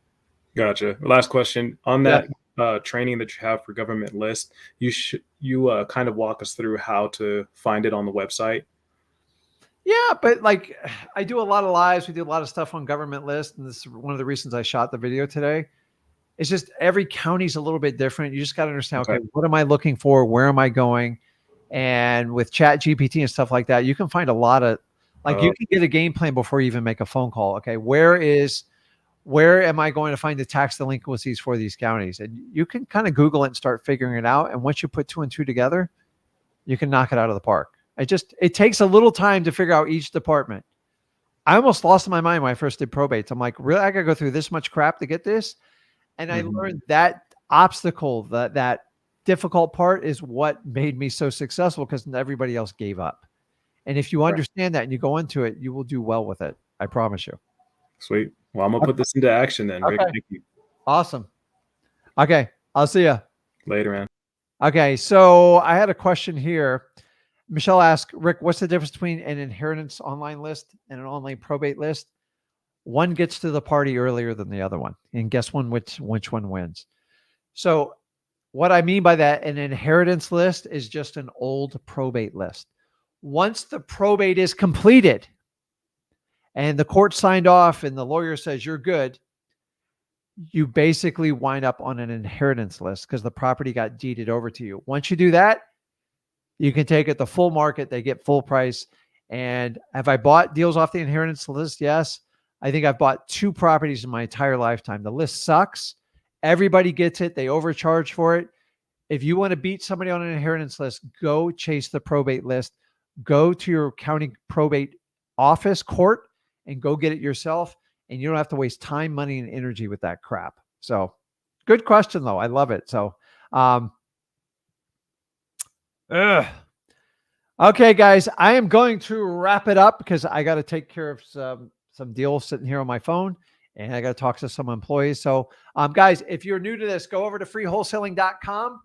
Gotcha. Last question on that. Training that you have for government list, you kind of walk us through how to find it on the website. Yeah, but like, I do a lot of lives. We do a lot of stuff on government list, and this is one of the reasons I shot the video today. It's just every county's a little bit different. You just got to understand, okay, what am I looking for? Where am I going? And with Chat GPT and stuff like that, you can find a lot of, like, you can get a game plan before you even make a phone call. Okay, where am I going to find the tax delinquencies for these counties? And you can kind of Google it and start figuring it out. And once you put 2 and 2 together, you can knock it out of the park. It takes a little time to figure out each department. I almost lost my mind when I first did probates. I'm like, really? I got to go through this much crap to get this? And I learned that obstacle, that difficult part is what made me so successful, because everybody else gave up. And if you understand that and you go into it, you will do well with it. I promise you. Sweet. Well, I'm going to put this into action then, Rick. Okay. Thank you. Awesome. Okay. I'll see you later, man. Okay. So I had a question here. Michelle asked, Rick, what's the difference between an inheritance online list and an online probate list? One gets to the party earlier than the other one. And guess which one wins? So what I mean by that, an inheritance list is just an old probate list. Once the probate is completed and the court signed off and the lawyer says you're good, you basically wind up on an inheritance list because the property got deeded over to you. Once you do that, you can take it to full market. They get full price. And have I bought deals off the inheritance list? Yes. I think I've bought 2 properties in my entire lifetime. The list sucks. Everybody gets it. They overcharge for it. If you want to beat somebody on an inheritance list, go chase the probate list. Go to your county probate office, court, and go get it yourself. And you don't have to waste time, money, and energy with that crap. So good question, though. I love it. So, okay, guys, I am going to wrap it up because I got to take care of some deals sitting here on my phone, and I got to talk to some employees. So, guys, if you're new to this, go over to freewholesaling.com.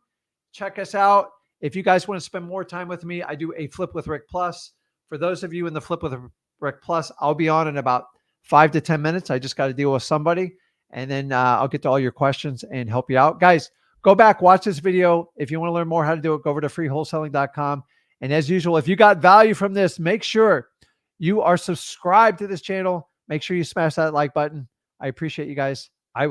Check us out. If you guys want to spend more time with me, I do a Flip with Rick Plus. For those of you in the Flip with Rick Plus, I'll be on in about 5 to 10 minutes. I just got to deal with somebody, and then I'll get to all your questions and help you out. Guys, go back, watch this video. If you want to learn more how to do it, go over to freewholesaling.com. And as usual, if you got value from this, make sure you are subscribed to this channel. Make sure you smash that like button. I appreciate you guys.